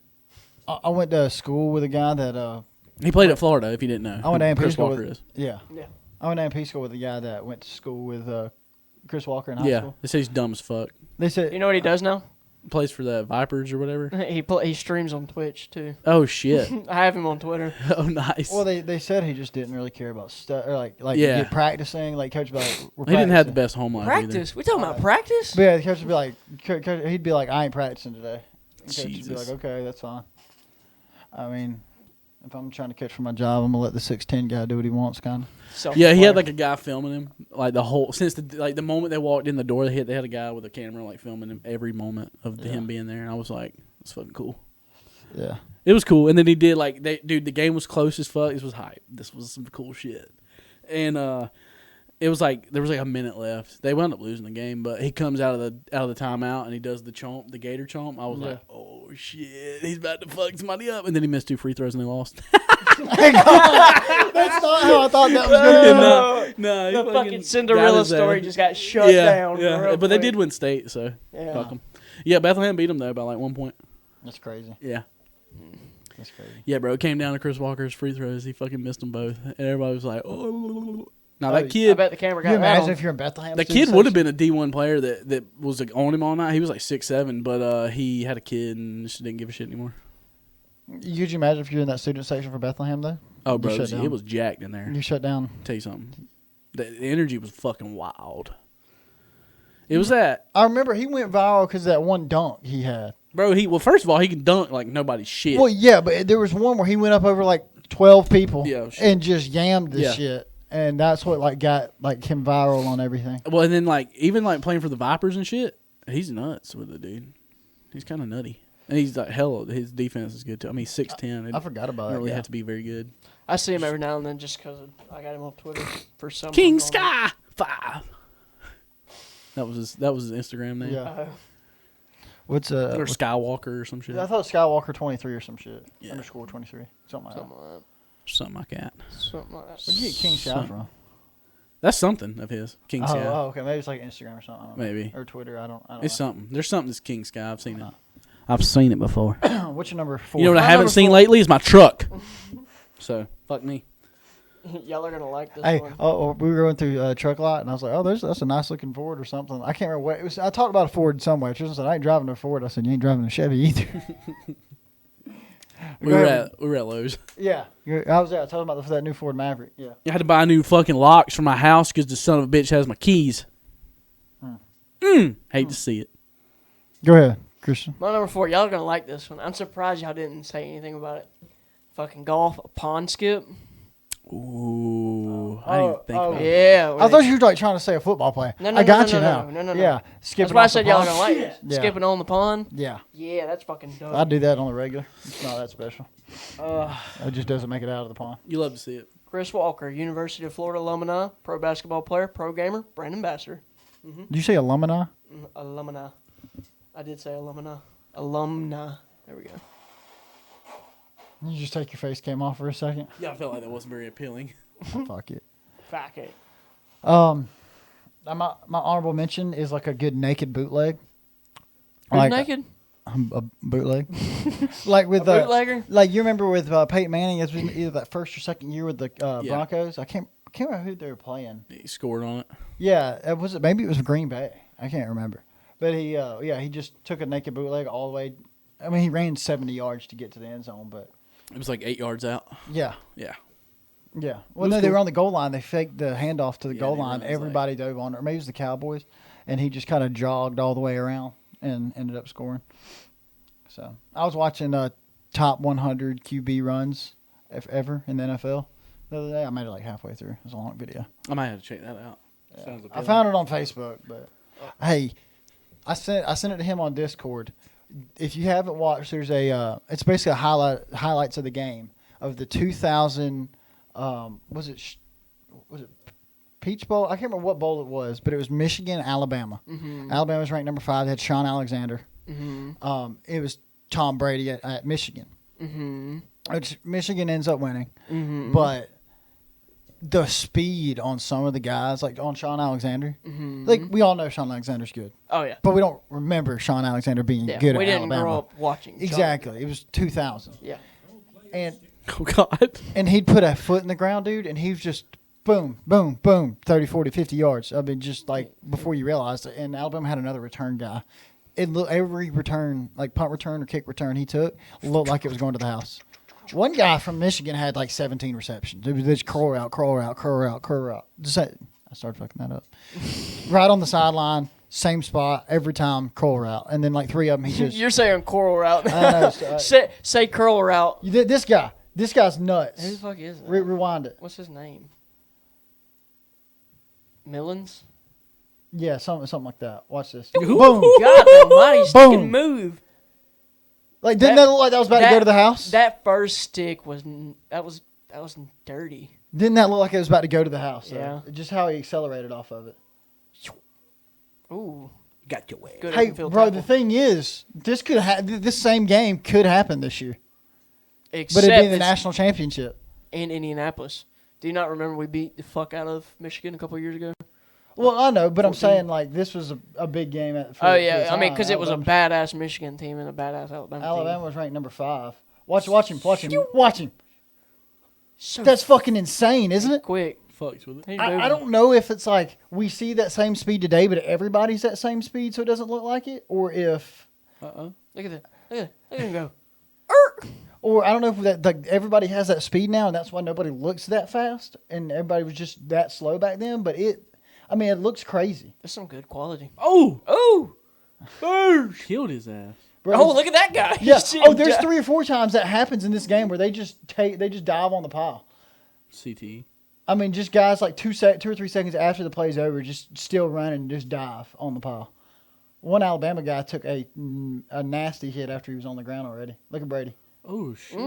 I went to school with a guy that He played at Florida. If you didn't know, I went to who MP Chris school Walker with. is. Yeah. Yeah. I went to MP school with a guy that went to school with Chris Walker in high Yeah, school. they say he's dumb as fuck. They said You know what he does now? Plays for the Vipers or whatever. He streams on Twitch too. Oh shit. I have him on Twitter. Oh nice. Well, they said he just didn't really care about stuff, or like Yeah. get practicing. Like coach would be like, we're he didn't have the practicing. best home life Practice? We talking about practice? But yeah, the coach would be like, he'd be like, I ain't practicing today. And coach would be Jesus. like, okay, that's fine. I mean, if I'm trying to catch for my job, I'm gonna let the 6'10" guy do what he wants, kind of. Yeah, he had like a guy filming him like the moment they walked in the door. They had a guy with a camera like filming him every moment of him being there, and I was like, "It's fucking cool." Yeah, it was cool. And then he did the game was close as fuck. This was hype. This was some cool shit. And it was like there was like a minute left. They wound up losing the game, but he comes out of the timeout and he does the chomp, the gator chomp. I was like, "Oh shit, he's about to fuck somebody up." And then he missed 2 free throws and they lost. that's not how I thought that was going to No, the fucking Cinderella story just got shut down. Yeah, real but they quick. did win state, so Yeah. fuck them. Yeah, Bethlehem beat them though by like 1 point. That's crazy. Yeah. That's crazy. Yeah, bro. It came down to Chris Walker's free throws. He fucking missed them both, and everybody was like, "Oh." Now that I kid, bet the camera got Can you imagine that if you're in Bethlehem? the kid would have been a D1 player that was like on him all night. He was like 6'7", but he had a kid and just didn't give a shit anymore. Could you imagine if you're in that student section for Bethlehem though? Oh, bro, shut down. it was jacked in there. You shut down. Tell you something, the energy was fucking wild. It was that, I remember he went viral because that one dunk he had. bro. First of all, he can dunk like nobody's shit. Well, yeah, but there was one where he went up over like 12 people Yeah, shit. and just yammed the Yeah. shit, and that's what like got like him viral on everything. Well, and then like even like playing for the Vipers and shit, he's nuts with it, dude. He's kind of nutty, and he's like hell. His defense is good too. I mean, 6'10". I forgot about Don't that. really Yeah. have to be very good. I see him every now and then just because I got him on Twitter for some. King Sky 5. That was his Instagram name. Yeah. What's Or Skywalker or some shit. I thought Skywalker 23 or some shit. Yeah. Underscore 23. Something like that. Something like that. Something like that. Where'd you get King Sky Some- from? That's something of his. King Sky. Oh, okay. Maybe it's like Instagram or something. I don't know. Maybe. Or Twitter. I don't It's know. something. There's something that's King Sky. I've seen it. I've seen it before. What's your number 4? You know what I My haven't number seen 4 lately is my truck. So, fuck me. Y'all are gonna like this Hey, one. we were going through a truck lot, and I was like, "Oh, that's a nice looking Ford or something." I can't remember what it was. I talked about a Ford somewhere. Tristan said, "I ain't driving a Ford." I said, "You ain't driving a Chevy either." We were at Lowe's. Yeah, I was there. I told him about that new Ford Maverick. Yeah. I had to buy new fucking locks for my house because the son of a bitch has my keys. Hate to see it. Go ahead, Christian. My number 4. Y'all are gonna like this one. I'm surprised y'all didn't say anything about it. Fucking golf, a pond skip. Ooh, I didn't even think about it. Yeah. I thought you were like trying to say a football player. No, I got no, you now. no. Yeah, skipping. That's why I off the said y'all are pond. gonna like it. Yeah. Skipping on the pond. Yeah, Yeah, that's fucking dope. I do that on the regular. It's not that special. It just doesn't make it out of the pond. You love to see it. Chris Walker, University of Florida alumni, pro basketball player, pro gamer, brand ambassador. Did you say alumni? Alumni. I did say alumni. Alumni. There we go. You just take your face cam off for a second. Yeah, I felt like that wasn't very appealing. Fuck it. Fuck it. My honorable mention is like a good naked bootleg. Who's Like naked? a bootleg. Like with A bootlegger? like you remember with Peyton Manning, it was either that first or second year with the Yeah. Broncos. I can't remember who they were playing. He scored on it. Yeah, maybe it was Green Bay. I can't remember. But he just took a naked bootleg all the way. I mean, he ran 70 yards to get to the end zone, but It was like 8 yards out. yeah. Yeah. Yeah. Well, was no, they cool. were on the goal line. They faked the handoff to the Yeah, goal they line. realized, Everybody dove on it. Or maybe it was the Cowboys. And he just kind of jogged all the way around and ended up scoring. So I was watching top 100 QB runs ever in the NFL the other day. I made it like halfway through. It was a long video. I might have to check that out. Sounds I appealing. found it on Facebook, but hey, I sent it to him on Discord. If you haven't watched, there's it's basically highlights of the game of the 2000. Was it Peach Bowl? I can't remember what bowl it was, but it was Michigan, Alabama. Mm-hmm. Alabama was ranked number 5. They had Sean Alexander. Mm-hmm. It was Tom Brady at Michigan, Mm-hmm. which Michigan ends up winning. Mm-hmm. But the speed on some of the guys, like on Sean Alexander, Mm-hmm. like we all know Sean Alexander's good, Oh yeah. but we don't remember Sean Alexander being Yeah. good We at didn't Alabama. grow up watching. Sean. Exactly. It was 2000. Yeah. And Oh, God. he'd put a foot in the ground, dude, and he was just boom, boom, boom, 30, 40, 50 yards. I mean, just like before you realized it. And Alabama had another return guy. it looked every return, like punt return or kick return he took, looked like it was going to the house. One guy from Michigan had like 17 receptions. It was just curl route, curl route, curl route, curl route. I started fucking that up. Right on the sideline, same spot every time, curl route, and then like 3 of them he just. You're saying curl route. I know, say curl route. This guy's nuts. Who the fuck is that? Rewind it. What's his name? Millens? Yeah, something like that. Watch this. Boom! Boom. God almighty, stick Boom. and move. Like, didn't that look like that was about to go to the house? That first stick was dirty. Didn't that look like it was about to go to the house? Yeah. Just how he accelerated off of it. Ooh, Got your way. good Hey, open field bro, tackle. the thing is, this same game could happen this year, Except but it'd be in the it's national championship. in Indianapolis. Do you not remember we beat the fuck out of Michigan a couple years ago? Well, I know, but I'm 14. saying like this was a big game. Oh yeah, I mean because it was a badass Michigan team and a badass Alabama Alabama team. was ranked number 5. Watch him. So That's fucking insane, isn't it? quick. Fucks with it. He's I moving. don't know if it's like we see that same speed today, but everybody's that same speed, so it doesn't look like it, or if, Look at that. Look at him go. or I don't know if that like everybody has that speed now, and that's why nobody looks that fast, and everybody was just that slow back then. But it looks crazy. That's some good quality. Oh, Oh, killed his ass. Bro, oh, look at that guy. yeah. He's Oh, there's just- 3 or 4 times that happens in this game where they just dive on the pile. CT. I mean, just guys like 2 or 3 seconds after the play's over, just still running and just dive on the pile. One Alabama guy took a nasty hit after he was on the ground already. Look at Brady. Oh shit.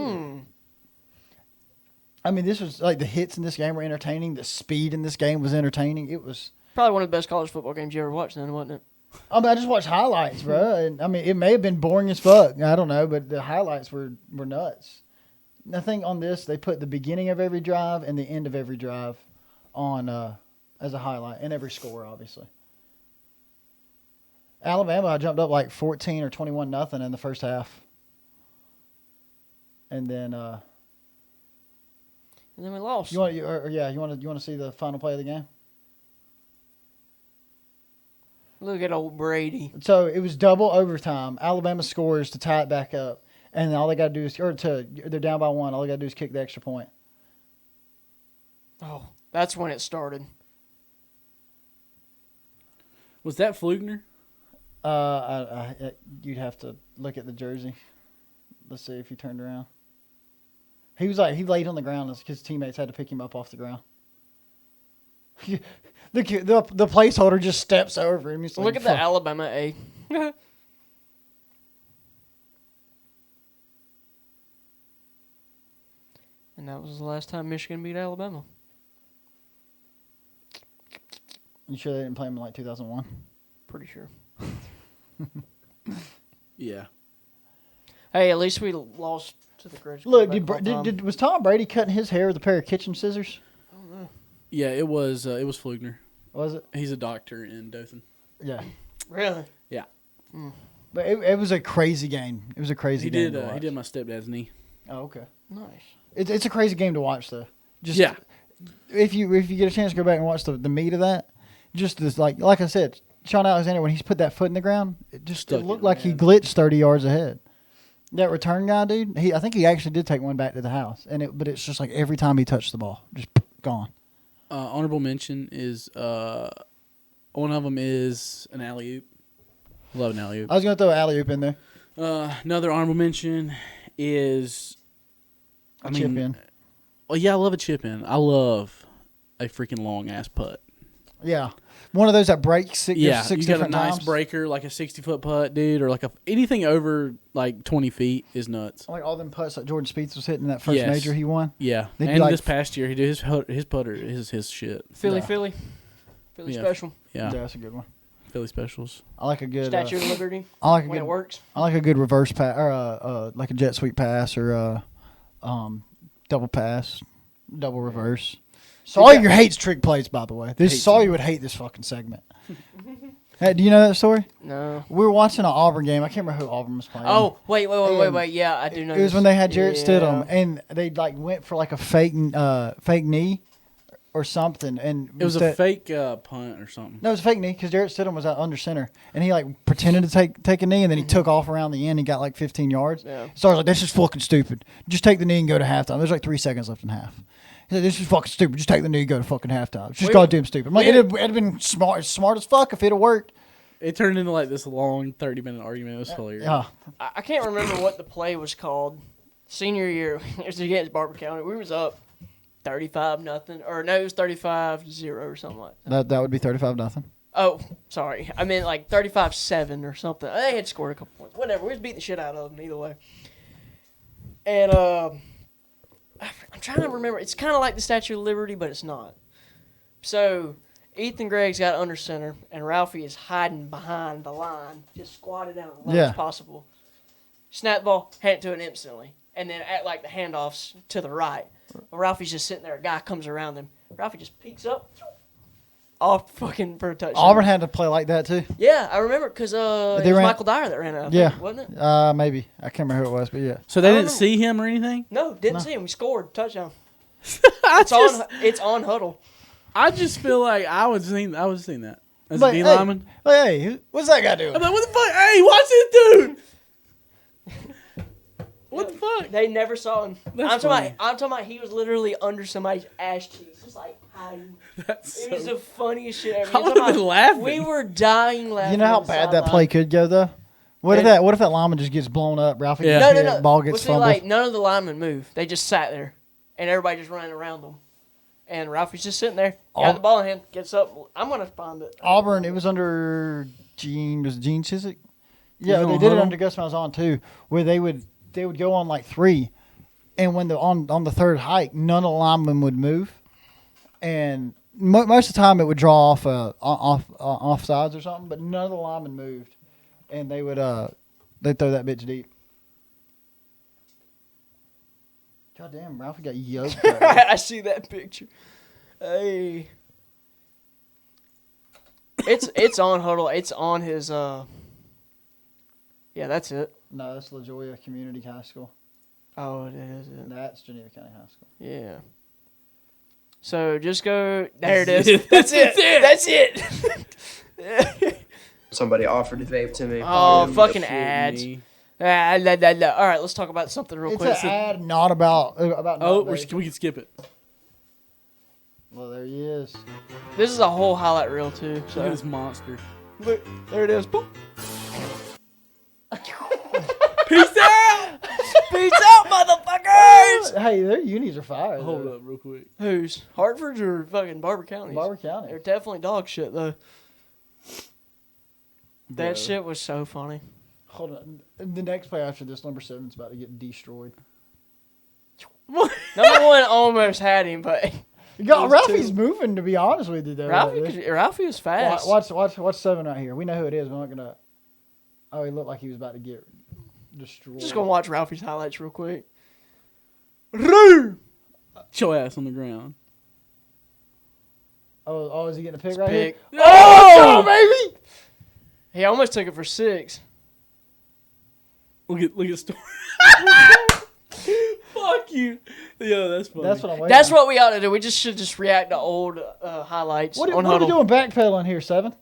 I mean, this was like the hits in this game were entertaining. The speed in this game was entertaining. It was. Probably one of the best college football games you ever watched, then, wasn't it? I mean, I just watched highlights, bro. And I mean, it may have been boring as fuck. I don't know, but the highlights were nuts. I think on this they put the beginning of every drive and the end of every drive on as a highlight and every score, obviously. Alabama, I jumped up like 14 or 21-0 in the first half, and then And then we lost. you want to see the final play of the game? Look at old Brady. So it was double overtime. Alabama scores to tie it back up, and all they got to do is, they're down by 1. All they got to do is kick the extra point. Oh, that's when it started. Was that Flugner? You'd have to look at the jersey. Let's see if he turned around. He laid on the ground as his teammates had to pick him up off the ground. The placeholder just steps over him. He's like, Look at the "Fuck." Alabama A. And that was the last time Michigan beat Alabama. You sure they didn't play him in like 2001? Pretty sure. Yeah. Hey, at least we lost to the greatest. Look, quarterback of all time. was Tom Brady cutting his hair with a pair of kitchen scissors? Yeah, it was Flugner. Was it? He's a doctor in Dothan. Yeah. Really? Yeah. But it was a crazy game. It was a crazy He game did. to watch. He did my stepdad's knee. Oh, okay. Nice. It's a crazy game to watch, though. Just Yeah. If you get a chance to go back and watch the meat of that, just this like I said, Sean Alexander, when he's put that foot in the ground, it Stuck looked it, like he man. glitched 30 yards ahead. That return guy, dude, I think he actually did take one back to the house, but it's just like every time he touched the ball, just gone. Honorable mention is one of them is an alley oop. Love an alley oop. I was gonna throw an alley oop in there. Another honorable mention is Chip in. Well, yeah, I love a chip in. I love a freaking long ass putt. Yeah, one of those that breaks six Yeah, six you got a different nice times. breaker, like a 60-foot putt, dude, or like anything over like 20 feet is nuts. Like all them putts that Jordan Spieth was hitting that first Yes. major he won. Yeah, They'd be and like- this past year he did his putter is his shit. Philly, Yeah. Philly Yeah. special. Yeah, That's a good one. Philly specials. I like a good Statue of Liberty. I like a When good it works. I like a good reverse pass or like a jet sweep pass or double pass, double reverse. Sawyer hates trick plays, by the way. Hates Sawyer them. would hate this fucking segment. Hey, do you know that story? No. We were watching an Auburn game. I can't remember who Auburn was playing. Oh, wait. And Yeah, I do know. it was this. when they had Jarrett Yeah. Stidham, and they like went for like a fake knee or something, and It was a fake punt or something. No, it was a fake knee because Jarrett Stidham was out under center, and he like pretended to take a knee, and then he took off around the end and got like 15 yards. Yeah. So I was like, "This is fucking stupid. Just take the knee and go to halftime." There's like 3 seconds left in half. He said, "This is fucking stupid. Just take the knee and go to fucking halftime. It's just goddamn stupid." I'm like, it'd have been smart as fuck if it had worked. It turned into like this long 30-minute argument. It was hilarious. Yeah. I can't remember what the play was called. Senior year, it was against Barber County. We was up 35-0, or no, it was 35-0 or something like that. That would be 35-0. Oh, sorry. I meant like 35-7 or something. They had scored a couple points. Whatever. We was beating the shit out of them either way. And I'm trying to remember. It's kind of like the Statue of Liberty, but it's not. So Ethan Gregg's got under center, and Ralphie is hiding behind the line, just squatted down as low as possible. Snap the ball, hand it to it instantly, and then at like the handoffs to the right. Ralphie's just sitting there. A guy comes around him. Ralphie just peeks up, off fucking for a touchdown. Auburn had to play like that too. Yeah, I remember because it was Michael Dyer that ran out. Wasn't it? Maybe I can't remember who it was, but yeah. So they didn't see him or anything? No, didn't see him. We scored touchdown. It's on Hudl. I just feel like I would have seen that as a D lineman. Hey, what's that guy doing? I'm like, what the fuck? Hey, watch this dude. What the fuck? They never saw him. That's I'm talking about he was literally under somebody's ass cheeks, just like hiding. It was the funniest shit ever. I would have been laughing. We were dying laughing. You know how bad that play could go though. What if that lineman just gets blown up? Ralphie gets hit, ball gets fumbled. Like none of the linemen moved. They just sat there, and everybody just running around them. And Ralphie's just sitting there, got the ball in hand, gets up. I'm gonna find it. Auburn. It was under Gene Chiswick. Yeah, they did it under Gus Malzahn too, where they would go on like 3, and when on the third hike, none of the linemen would move, and most of the time it would draw off offsides or something, but none of the linemen moved, and they would they'd throw that bitch deep. God damn, Ralphie got yoked. I see that picture. Hey, it's on Hudl. It's on his. Yeah, that's it. No, that's La Jolla Community High School. Oh, it is. That's Geneva County High School. Yeah. So just go. There it is. That's it. That's it. Somebody offered to vape to me. Oh, fucking ads. All right, let's talk about something real quick. It's an ad not about. Oh, we can skip it. Well, there he is. This is a whole highlight reel too. So. Look at this monster. Look, there it is. Boop. Peace out! Peace out, motherfuckers! Hey, their unis are fire. Hold up real quick. Who's? Hartford's or fucking Barber County? Barber County. They're definitely dog shit, though. Bro. That shit was so funny. Hold on. The next play after this, number 7's about to get destroyed. Number 1 almost had him, but... Ralphie's moving, to be honest with you, though. Ralphie was fast. Watch 7 right here. We know who it is. We're not going to... Oh, he looked like he was about to get destroyed. Just going to watch Ralphie's highlights real quick. Get your ass on the ground. Oh, is he getting a pick right here? Oh, baby! He almost took it for 6. Look at Story. Fuck you. Yo, that's funny. That's what I'm waiting That's on. what we ought to do. We just should just react to old highlights What on are we Hudl. doing backpedaling here, 7? Did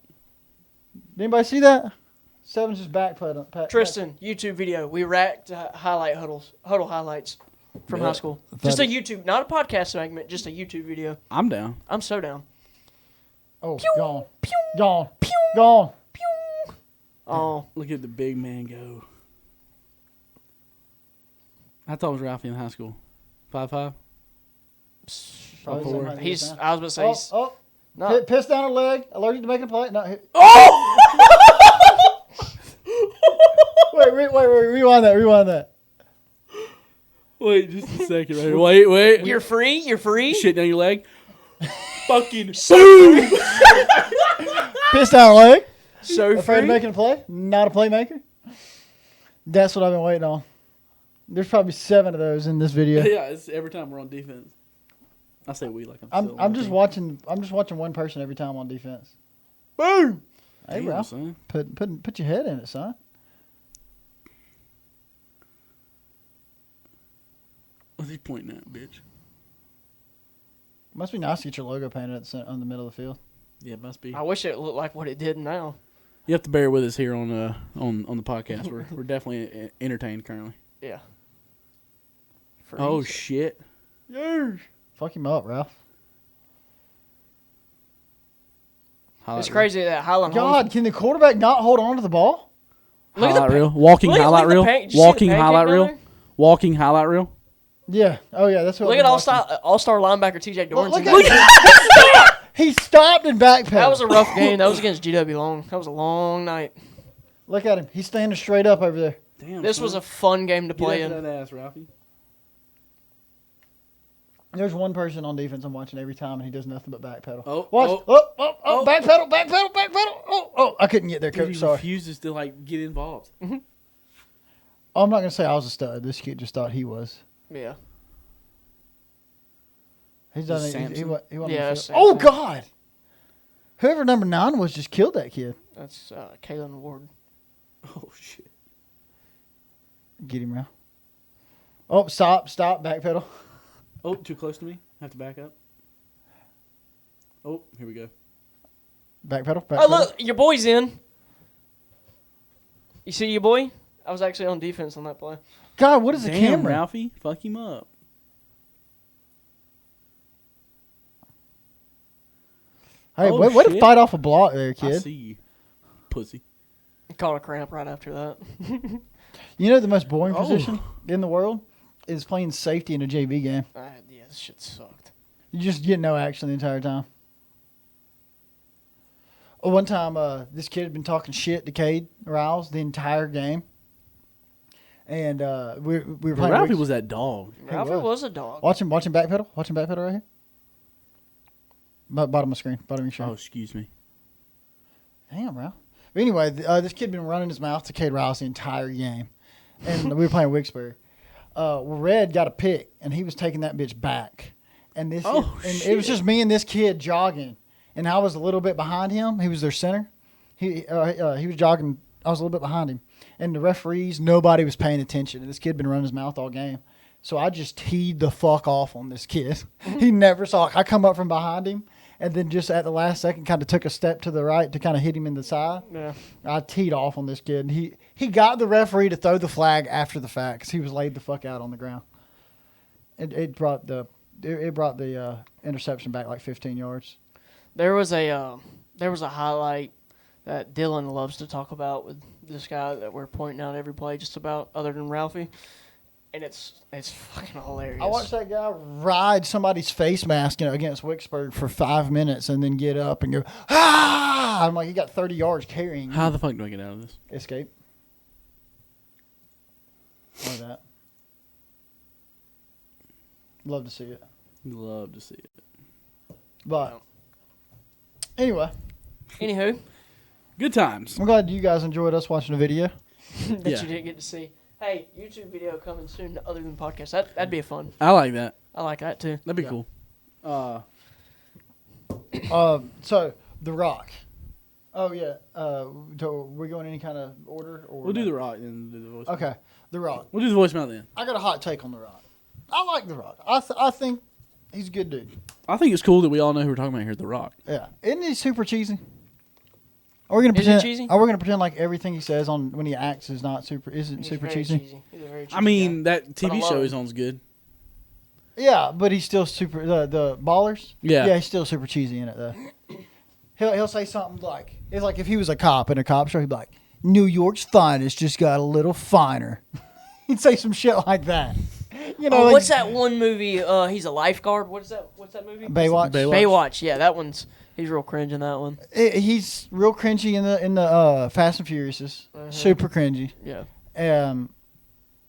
anybody see that? 7's just backpedaling. Tristan, YouTube video. We react to Hudl highlights from high school. Just a YouTube, not a podcast segment, just a YouTube video. I'm down. I'm so down. Oh, Pew, gone. pew, Gone. pew, Gone. pew. Oh, Look at the big man go. I thought it was Ralphie in high school. 5'5"? Probably Four. something he's. like I was about to say. that. Piss down a leg. Allergic to making a play. No. Oh! Wait. Rewind that. Wait just a second right here. Wait. You're free. You're free. Shit down your leg. Fucking boom. Piss down a leg. So Afraid of free. making a play. Not a playmaker. That's what I've been waiting on. There's probably 7 of those in this video. Yeah, it's every time we're on defense. I say we like I'm just watching one person every time on defense. Boom. Hey, Damn, bro. son. Put your head in it, son. What's he pointing at, bitch? Must be nice to get your logo painted on the middle of the field. Yeah, it must be. I wish it looked like what it did now. You have to bear with us here on the podcast. We're definitely entertained currently. Yeah. Oh Freeze. shit! Yeah. Fuck him up, Ralph. It's crazy that Highland God, can the quarterback not hold on to the ball? Look at Highlight the reel. Walking look at highlight the reel. paint. Did you see the Walking pancake highlight down reel. there? Walking highlight reel. Yeah. Oh yeah, that's what. Look at all-star linebacker TJ Look Dorrington. at him. He stopped and backpedaled. That was a rough game. That was against GW Long. That was a long night. Look at him. He's standing straight up over there. Damn. This was a fun game to play in. that ass, Ralphie. There's one person on defense I'm watching every time, and he does nothing but backpedal. Oh, Watch. oh. Oh, backpedal. Oh, I couldn't get there, He coach. Sorry. refuses to get involved. Oh, I'm not gonna say I was a stud. This kid just thought he was. Yeah. He's done Is it. Samson? He went Yeah, on the field. Samson. Oh God! Whoever number 9 was just killed that kid. That's Kalen Ward. Oh shit! Get him around. Oh, stop, backpedal. Oh, too close to me. Have to back up. Oh, here we go. Backpedal. Oh, look, your boy's in. You see your boy? I was actually on defense on that play. God, what is the Damn, camera? Ralphie, fuck him up. Hey, Oh, way to shit. fight off a block there, I kid. see you, pussy. Caught a cramp right after that. You know the most boring Oh. position in the world is playing safety in a JV game. Yeah, this shit sucked. You just get no action the entire time. One time, this kid had been talking shit to Cade Riles the entire game. And we were But playing. Ralphie Wicks- was that dog. Ralphie was a dog. Watch him backpedal. Watch him backpedal right here. Bottom of the screen. Bottom of your screen. Oh, excuse me. Damn, Ralph. But anyway, this kid been running his mouth to Cade Riles the entire game. And we were playing Wicksbury. Red got a pick, and he was taking that bitch back. And it was just me and this kid jogging. And I was a little bit behind him. He was their center. He was jogging. I was a little bit behind him. And the referees, nobody was paying attention. And this kid been running his mouth all game. So I just teed the fuck off on this kid. He never saw it. I come up from behind him, and then just at the last second kind of took a step to the right to kind of hit him in the side. Yeah. I teed off on this kid. And he got the referee to throw the flag after the fact because he was laid the fuck out on the ground. It brought the interception back like 15 yards. There was a highlight that Dylan loves to talk about with this guy that we're pointing out every play just about, other than Ralphie, and it's fucking hilarious. I watched that guy ride somebody's face mask against Wicksburg for 5 minutes and then get up and go, ah! I'm like, he got 30 yards carrying. How the fuck do I get out of this? Escape. Like that. Love to see it. Love to see it. But anyway, Anywho, Good times. I'm glad you guys enjoyed us watching the video. that Yeah. you didn't get to see. Hey, YouTube video coming soon other than podcast. That'd be a fun. I like that. I like that too. That'd be Yeah. cool. So The Rock. Oh yeah. We're going any kind of order or We'll do the Rock and do the voice. Okay, The Rock. We'll do the voicemail then. I got a hot take on The Rock. I like The Rock. I think he's a good dude. I think it's cool that we all know who we're talking about here, The Rock. Yeah, isn't he super cheesy? Are we gonna Is he pretend? cheesy? Are we gonna pretend like everything he says on when he acts is not super? Isn't He's super very cheesy? He's a very cheesy I mean, guy. that TV I love show him. he's on's good. Yeah, but he's still super. The Ballers. Yeah. Yeah, he's still super cheesy in it though. He'll say something like it's like if he was a cop in a cop show, he'd be like, "New York's finest just got a little finer." He'd say some shit like that. You know, Oh, like what's that one movie? He's a lifeguard. What's that movie? Baywatch. Baywatch. Yeah, that one's. He's real cringe in that one. He's real cringy in the Fast and Furiouses. Super cringy. Yeah.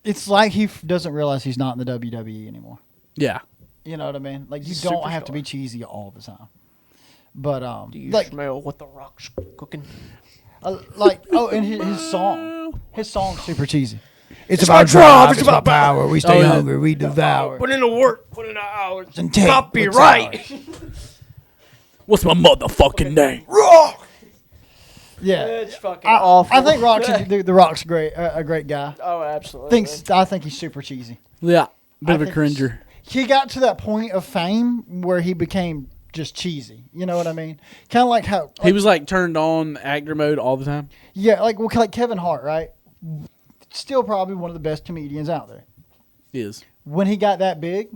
It's like he doesn't realize he's not in the WWE anymore. Yeah. You know what I mean? Like you He's a don't have to superstar. be cheesy all the time. But Do you like smell what the Rock's cooking? and his song's super cheesy. It's about drive, it's about power. We stay hungry, we devour. Put in the work. Put in the hours. And take Copyright. What's my motherfucking name? Yeah, It's fucking awful. I think the Rock's great, a great guy. Oh, absolutely. I think he's super cheesy. Yeah. Bit I of a think cringer. he got to that point of fame where he became just cheesy. You know what I mean? Kind of like how He was like turned on actor mode all the time. yeah, like Kevin Hart, right? Still probably one of the best comedians out there. He is. When he got that big,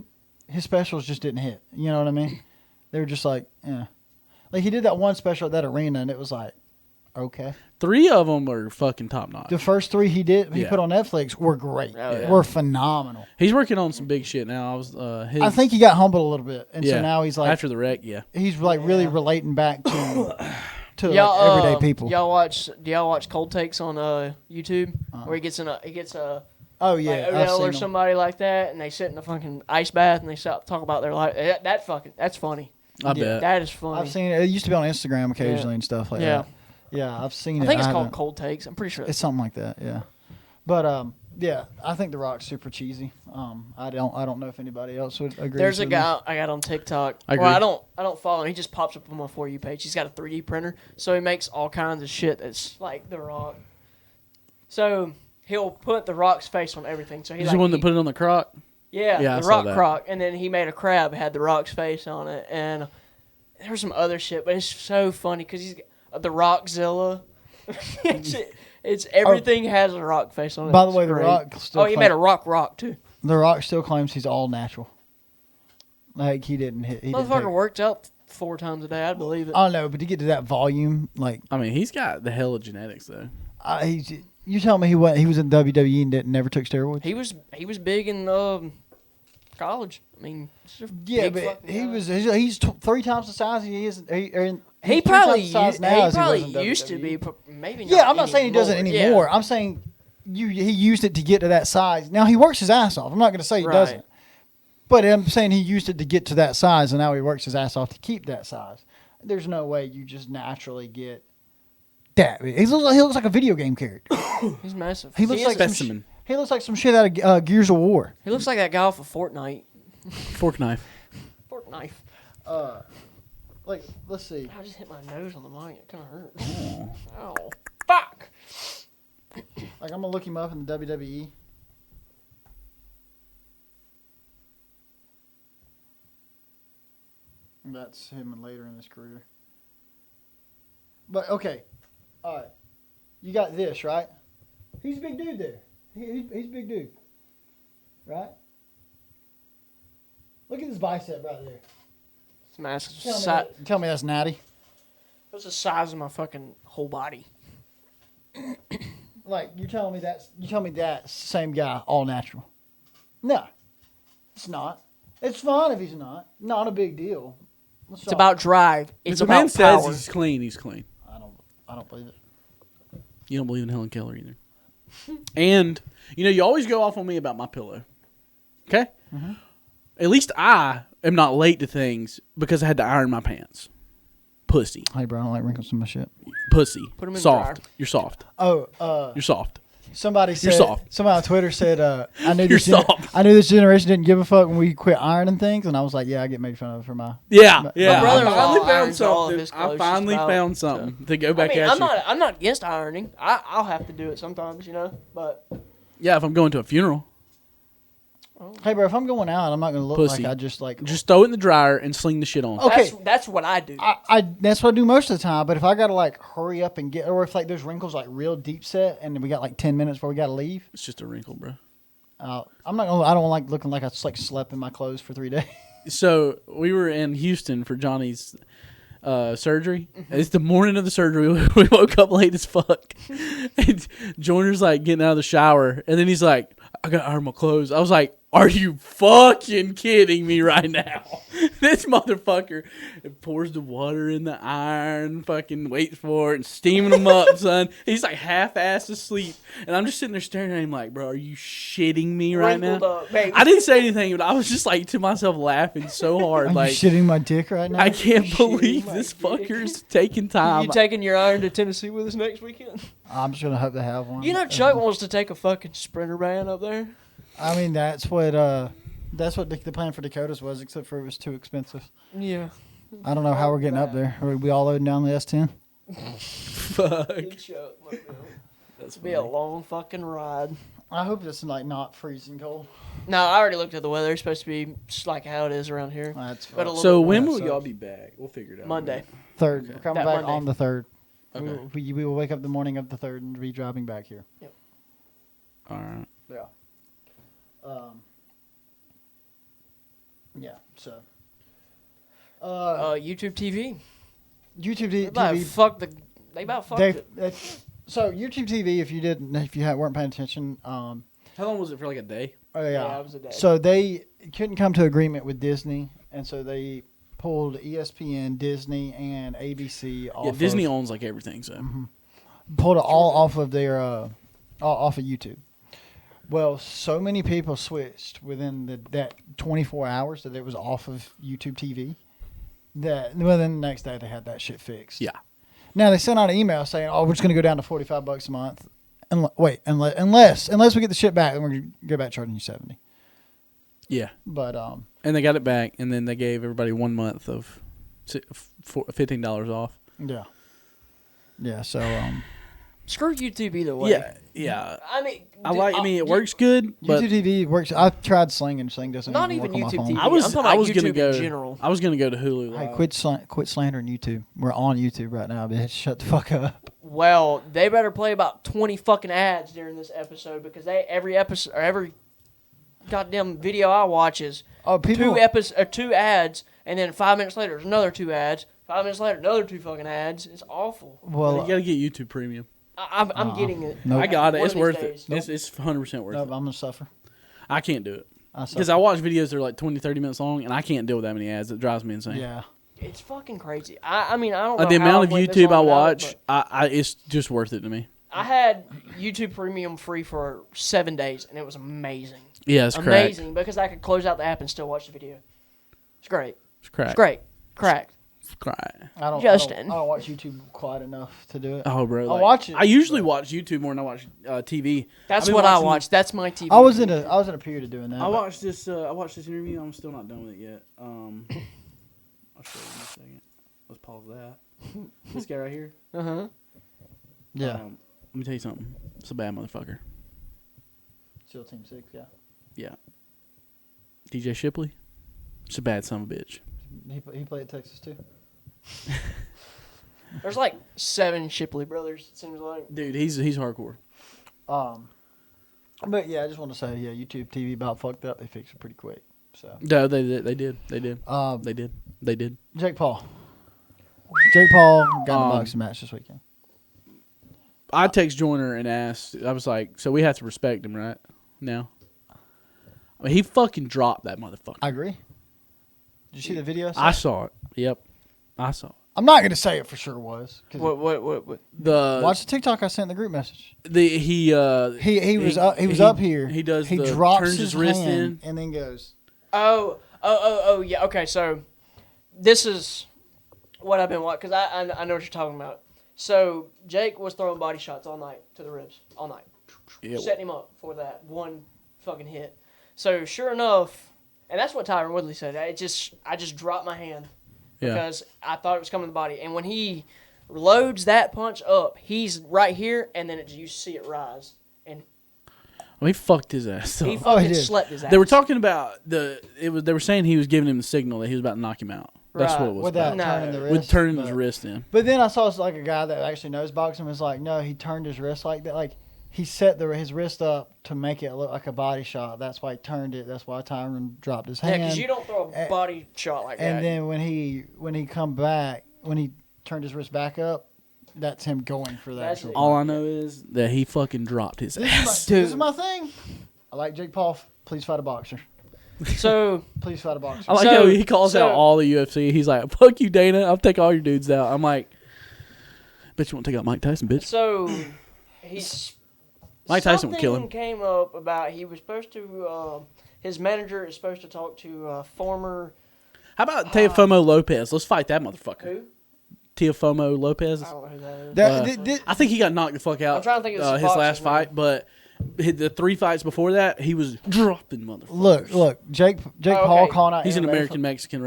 his specials just didn't hit. You know what I mean? They were just like, yeah. Like he did that one special at that arena, and it was like, okay. 3 of them are fucking top notch. The first 3 he Yeah. put on Netflix were great. Oh, yeah. Were phenomenal. He's working on some big shit now. I think he got humbled a little bit, and yeah, so now he's like, after the wreck, yeah. he's like really relating back to Y'all, like everyday people. Do y'all watch Cold Takes on YouTube where he gets a Oh yeah, like I've Odell seen or him. somebody like that, and they sit in a fucking ice bath and they talk about their life. That's funny. I bet. That is funny. I've seen it. It used to be on Instagram occasionally and stuff like Yeah. that. Yeah, I've seen I it. think it's called haven't- Cold Takes. I'm pretty sure. It's something like that. Yeah, but yeah, I think The Rock's super cheesy. I don't know if anybody else would agree. There's a guy I got on TikTok. I agree. Well, I don't follow him. He just pops up on my For You page. He's got a 3D printer, so he makes all kinds of shit that's like The Rock. So he'll put The Rock's face on everything. So He's the one that put it on the crock. Yeah, Yeah, I the saw Rock that. croc, and then he made a crab had the Rock's face on it, and there was some other shit, but it's so funny because he's the Rockzilla. it's everything has a rock face on it. By the It's way, The great. Rock still Oh, he made a rock too. The Rock still claims he's all natural. Like he didn't hit. He didn't Motherfucker take, worked out 4 times a day. I'd believe it. I don't know, but to get to that volume, like I mean, he's got the hell of genetics, though. you tell me he was in WWE and never took steroids. He was big in college. I mean, it's a Yeah, big but fucking guy. he's 3 times the size he is. He probably used to used to be, but maybe not. Yeah, I'm not saying he doesn't anymore. anymore. Yeah. I'm saying he used it to get to that size. Now he works his ass off. I'm not going to say he Right. doesn't, but I'm saying he used it to get to that size, and now he works his ass off to keep that size. There's no way you just naturally get that. He looks like a video game character. He's massive. He looks is like a- Specimen. He looks like some shit out of Gears of War. he looks like that guy off of Fortnite. Fork knife. Fortnite. Like, let's see. I just hit my nose on the mic. It kind of hurt. Oh. Oh, fuck. Like, I'm gonna look him up in the WWE. That's him later in his career. But okay, all right. You got this right. He's a big dude there. He's a big dude, right? Look at this bicep right there. It's massive. Tell me that's natty. That's the size of my fucking whole body. Like you tell me that same guy, all natural. No, it's not. It's fine if he's not. Not a big deal. It's about drive. It's If the about man says power. he's clean, he's clean. I don't believe it. You don't believe in Helen Keller either. And, you always go off on me about my pillow. Okay? Mm-hmm. At least I am not late to things because I had to iron my pants. Pussy. Hey, bro, I don't like wrinkles in my shit. Pussy. Put 'em in the soft. dryer. You're soft. Oh, You're soft. somebody said. soft. Somebody on Twitter said, "I knew You're this. soft. I knew this generation didn't give a fuck when we quit ironing things." And I was like, "Yeah, I get made fun of for my." Yeah. Yeah. My brother-in-law I finally found irons all of something. his I clothes finally just about, found something to go I back mean, at you. I'm not against ironing. I'll have to do it sometimes, but Yeah, if I'm going to a funeral, Hey, bro, if I'm going out, I'm not gonna look Pussy. like I just like. just throw it in the dryer and sling the shit on. Okay. that's what I do. I that's what I do most of the time. But if I gotta like hurry up and get, or if like those wrinkles like real deep set, and we got like 10 minutes before we gotta leave, It's just a wrinkle, bro. I'm not gonna. I don't like looking like I just like slept in my clothes for 3 days. So we were in Houston for Johnny's surgery. It's the morning of the surgery. We woke up late as fuck. And Joyner's like getting out of the shower, and then he's like, "I gotta iron my clothes." I was like, "Are you fucking kidding me right now?" This motherfucker pours the water in the iron, fucking waits for it, and steaming them up, son. He's like half-assed asleep, and I'm just sitting there staring at him like, "Bro, are you shitting me right Wrinkled now?" up, baby. I didn't say anything, but I was just like to myself laughing so hard, Are like, you shitting my dick right now? I can't believe my this dick. fucker's taking time. You taking your iron to Tennessee with us next weekend? I'm just gonna hope to have one. You know Chuck wants to take a fucking sprinter van up there. I mean, that's what the plan for Dakotas was, except for it was too expensive. Yeah. I don't know how we're getting up there. Are we all loading down the S10? Fuck. Good Chuck. That's Be a long fucking ride. I hope it's like not freezing cold. No, I already looked at the weather. It's supposed to be just like how it is around here. That's But a fine. little So bit when more. will sucks. y'all be back? We'll figure it out. Monday. Third. Okay. We're coming That back Monday. on the 3rd. Okay. We will wake up the morning of the 3rd and be driving back here. All right. Yeah. Yeah. So. YouTube TV. YouTube They about TV. fucked the. They about fucked it. So YouTube TV, if you weren't paying attention, How long was it for? Like a day? oh Yeah, it was a day. So they couldn't come to agreement with Disney, and so they pulled ESPN, Disney, and ABC off. Yeah, Disney of, owns like everything. So pulled it all off of their off of YouTube. Well, so many people switched within that 24 hours that it was off of YouTube TV. That then the next day they had that shit fixed. yeah. Now they sent out an email saying, "Oh, we're just going to go down to $45 a month." Unless we get the shit back, then we're going to go back charging you $70. Yeah. But And they got it back, and then they gave everybody 1 month of $15 off. yeah, yeah. So Screw YouTube either way. Yeah, yeah. I mean, it works good, but YouTube TV works. I've tried Sling, and Sling doesn't Not even even work on YouTube my TV. phone. I was I'm talking about gonna YouTube go. in general. I was gonna go to Hulu. Hey, Live. quit slandering YouTube. We're on YouTube right now, bitch. Shut the fuck up. Well, they better play about 20 fucking ads during this episode because every episode or every goddamn video I watch is two ads, and then 5 minutes later there's another 2 ads. 5 minutes later another 2 fucking ads. It's awful. Well, You gotta get YouTube Premium. I'm getting it. Nope. I got it. One It's of these worth days. it. It's 100% worth no, it. I'm gonna suffer. I can't do it I because suffer. I watch videos that are like 20, 30 minutes long, and I can't deal with that many ads. It drives me insane. Yeah. It's fucking crazy. I mean, I don't know Like the how amount of went this YouTube I long without it, watch, but it's just worth it to me. I had YouTube Premium free for 7 days, and it was amazing. Yeah, it's cracked. Amazing, because I could close out the app and still watch the video. It's great. It's cracked. It's great. Cracked. It's cracked. Justin. I don't watch YouTube quite enough to do it. Oh, bro. I watch it, I usually watch YouTube more than I watch TV. That's I've been what I watching- watch. That's my TV. I was in a period of doing that. I but- watched this. I watched this interview. I'm still not done with it yet. I'll show you in a second. Let's pause that. This guy right here. Uh-huh. Yeah. Let me tell you something. It's a bad motherfucker. Still Team 6, yeah. Yeah. DJ Shipley. It's a bad son of a bitch. He played at Texas too. There's like 7 Shipley brothers, it seems like. Dude, he's hardcore. But yeah, I just want to say, yeah, YouTube TV about fucked up. They fixed it pretty quick. So No, they did. They did. They did. Jake Paul got in a Um, boxing match this weekend. I text Joyner and asked. I was like, so we have to respect him, right? Now. I mean, he fucking dropped that motherfucker. I agree. Did you see the video? I saw it. Yep. I saw it. I'm not gonna say it for sure was. 'Cause What? watch the TikTok I sent in the group message. He was up here. He does. He the, drops turns his wrist hand in. and then goes. Oh, yeah. Okay, so this is what I've been watching, because I know what you're talking about. So Jake was throwing body shots all night to the ribs, all night. Yep. Setting him up for that one fucking hit. So sure enough, and that's what Tyron Woodley said. I just dropped my hand Yeah. because I thought it was coming to the body. And when he loads that punch up, he's right here, and then you see it rise. And Well, he fucked his ass. he Up. fucking he did. slept his ass. They were talking about they were saying he was giving him the signal that he was about to knock him out. That's Right. what it was. Without about. No. turning the wrist. With turning his but- wrist in. But then I saw like a guy that actually knows boxing was like, no, he turned his wrist like that. Like he set his wrist up to make it look like a body shot. That's why he turned it. That's why Tyron dropped his Yeah, hand. because you don't throw a body shot like that. And then when he come back, when he turned his wrist back up, that's him going for that. That's actual it. All I punch. know is that he fucking dropped his This ass. is my thing. I like Jake Paul. Please fight a boxer. So Please fight a boxer. I like So- how he calls so- out all the UFC. He's like, "Fuck you, Dana. I'll take all your dudes out." I'm like, "Bet you won't take out Mike Tyson, bitch." So he's Mike Tyson would kill him. Something came up about he was supposed to. His manager is supposed to talk to former How about Teofimo Lopez? Let's fight that motherfucker. who? Teofimo Lopez. I don't know who that is. That- I think he got knocked the fuck out. I'm trying to think of his his boxer's last name. fight, but the 3 fights before that, he was dropping motherfuckers. look, Jake Oh, Paul okay. calling out. He's an MMA American Mexican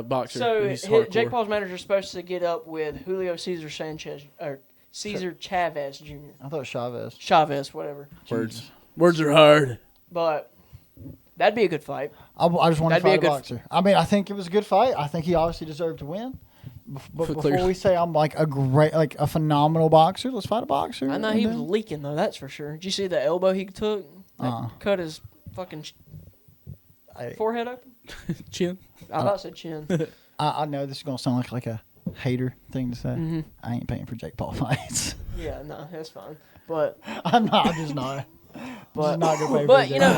boxer. So He's Jake hardcore. Paul's manager is supposed to get up with Julio Cesar Sanchez or Cesar Chavez Jr. I thought Chavez. Chavez, whatever. Words are hard. But That'd be a good fight. I just want to That'd be a fight a good boxer. I mean, I think it was a good fight. I think he obviously deserved to win. But before we say I'm like a phenomenal boxer, let's fight a boxer. I know he was leaking though. That's for sure. Did you see the elbow he took? Cut his fucking forehead open. Chin. I about to say chin. I know this is gonna sound like a hater thing to say. Mm-hmm. I ain't paying for Jake Paul fights. Yeah, no, that's fine. But I'm just not. But, not gonna pay but for you know,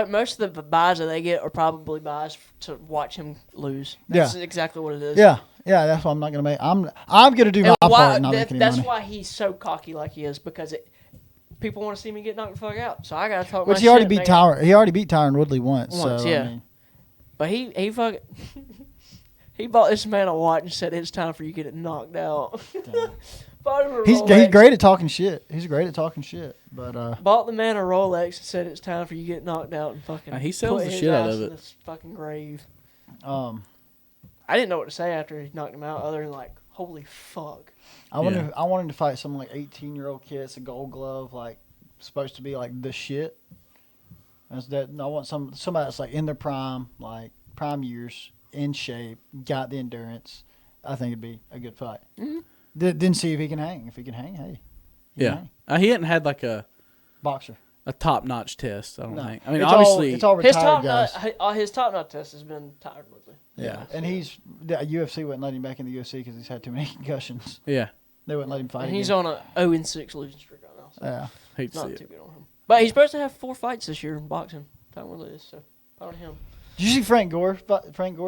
most of the buys that they get are probably buys to watch him lose. That's exactly what it is. Yeah, that's why I'm not gonna make. I'm gonna do my part. Not make any that's money. why he's so cocky like he is, because people want to see me get knocked the fuck out. So I gotta talk. Which he already beat Tyron. He already beat Tyron Woodley once. So, yeah. I mean. But he fucking he bought this man a watch and said it's time for you to get it knocked out. He's great at talking shit. He's great at talking shit. But bought the man a Rolex and said it's time for you to get knocked out and fucking. He sells the shit out of it. This fucking grave. I didn't know what to say after he knocked him out, other than like, holy fuck. I want him to fight some like 18-year-old kid. It's a Gold Glove, like supposed to be like the shit. I want somebody that's like in their prime, like prime years, in shape, got the endurance. I think it'd be a good fight. Mm-hmm. Then see if he can hang. If he can hang, hey. He hadn't had like a boxer, a top-notch test. I don't think. I mean, it's obviously, it's all retired guys. His top-notch test has been Tyron Woodley. Yeah, and the UFC wouldn't let him back in the UFC because he's had too many concussions. Yeah, they wouldn't let him fight. And he's on a 0-6 losing streak right now. So yeah, hate to see not too it. good on him. But he's supposed to have 4 fights this year in boxing. Tyron Woodley is, so on him. Did you see Frank Gore's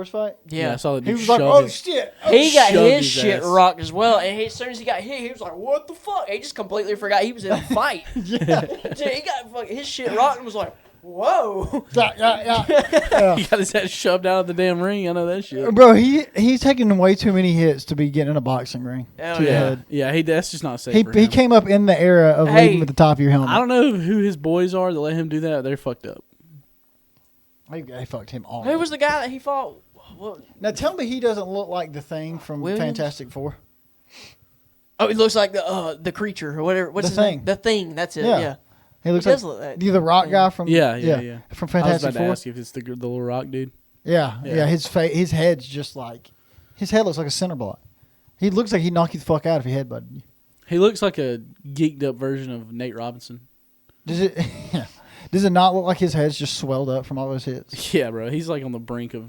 fight? Yeah, I saw that. He was like, "Oh shit!" He got his his shit ass. rocked as well, and as soon as he got hit, he was like, "What the fuck?" He just completely forgot he was in a fight. Yeah, Dude, he got his shit rocked and was like, "Whoa!" Yeah. He got his head shoved out of the damn ring. I know that shit. Bro, he's taking way too many hits to be getting in a boxing ring. Hell to the yeah. head. Yeah, that's just not safe. He for him. came up in the era of leading with the top of your helmet. I don't know who his boys are that let him do that. They're fucked up. They fucked him all. Who was the guy that he fought? What? Now tell me he doesn't look like the Thing from Williams? Fantastic Four. Oh, he looks like the creature or whatever. What's The his Thing. name? The Thing. That's it. Yeah. Yeah. He looks does like look like the Rock guy from Yeah. from I was Fantastic about to Four. ask you if it's the little rock dude. Yeah. His head's just like his head looks like a center block. He looks like he'd knock you the fuck out if he headbutted you. He looks like a geeked up version of Nate Robinson. Does it? Yeah. Does it not look like his head's just swelled up from all those hits? Yeah, bro. He's like on the brink of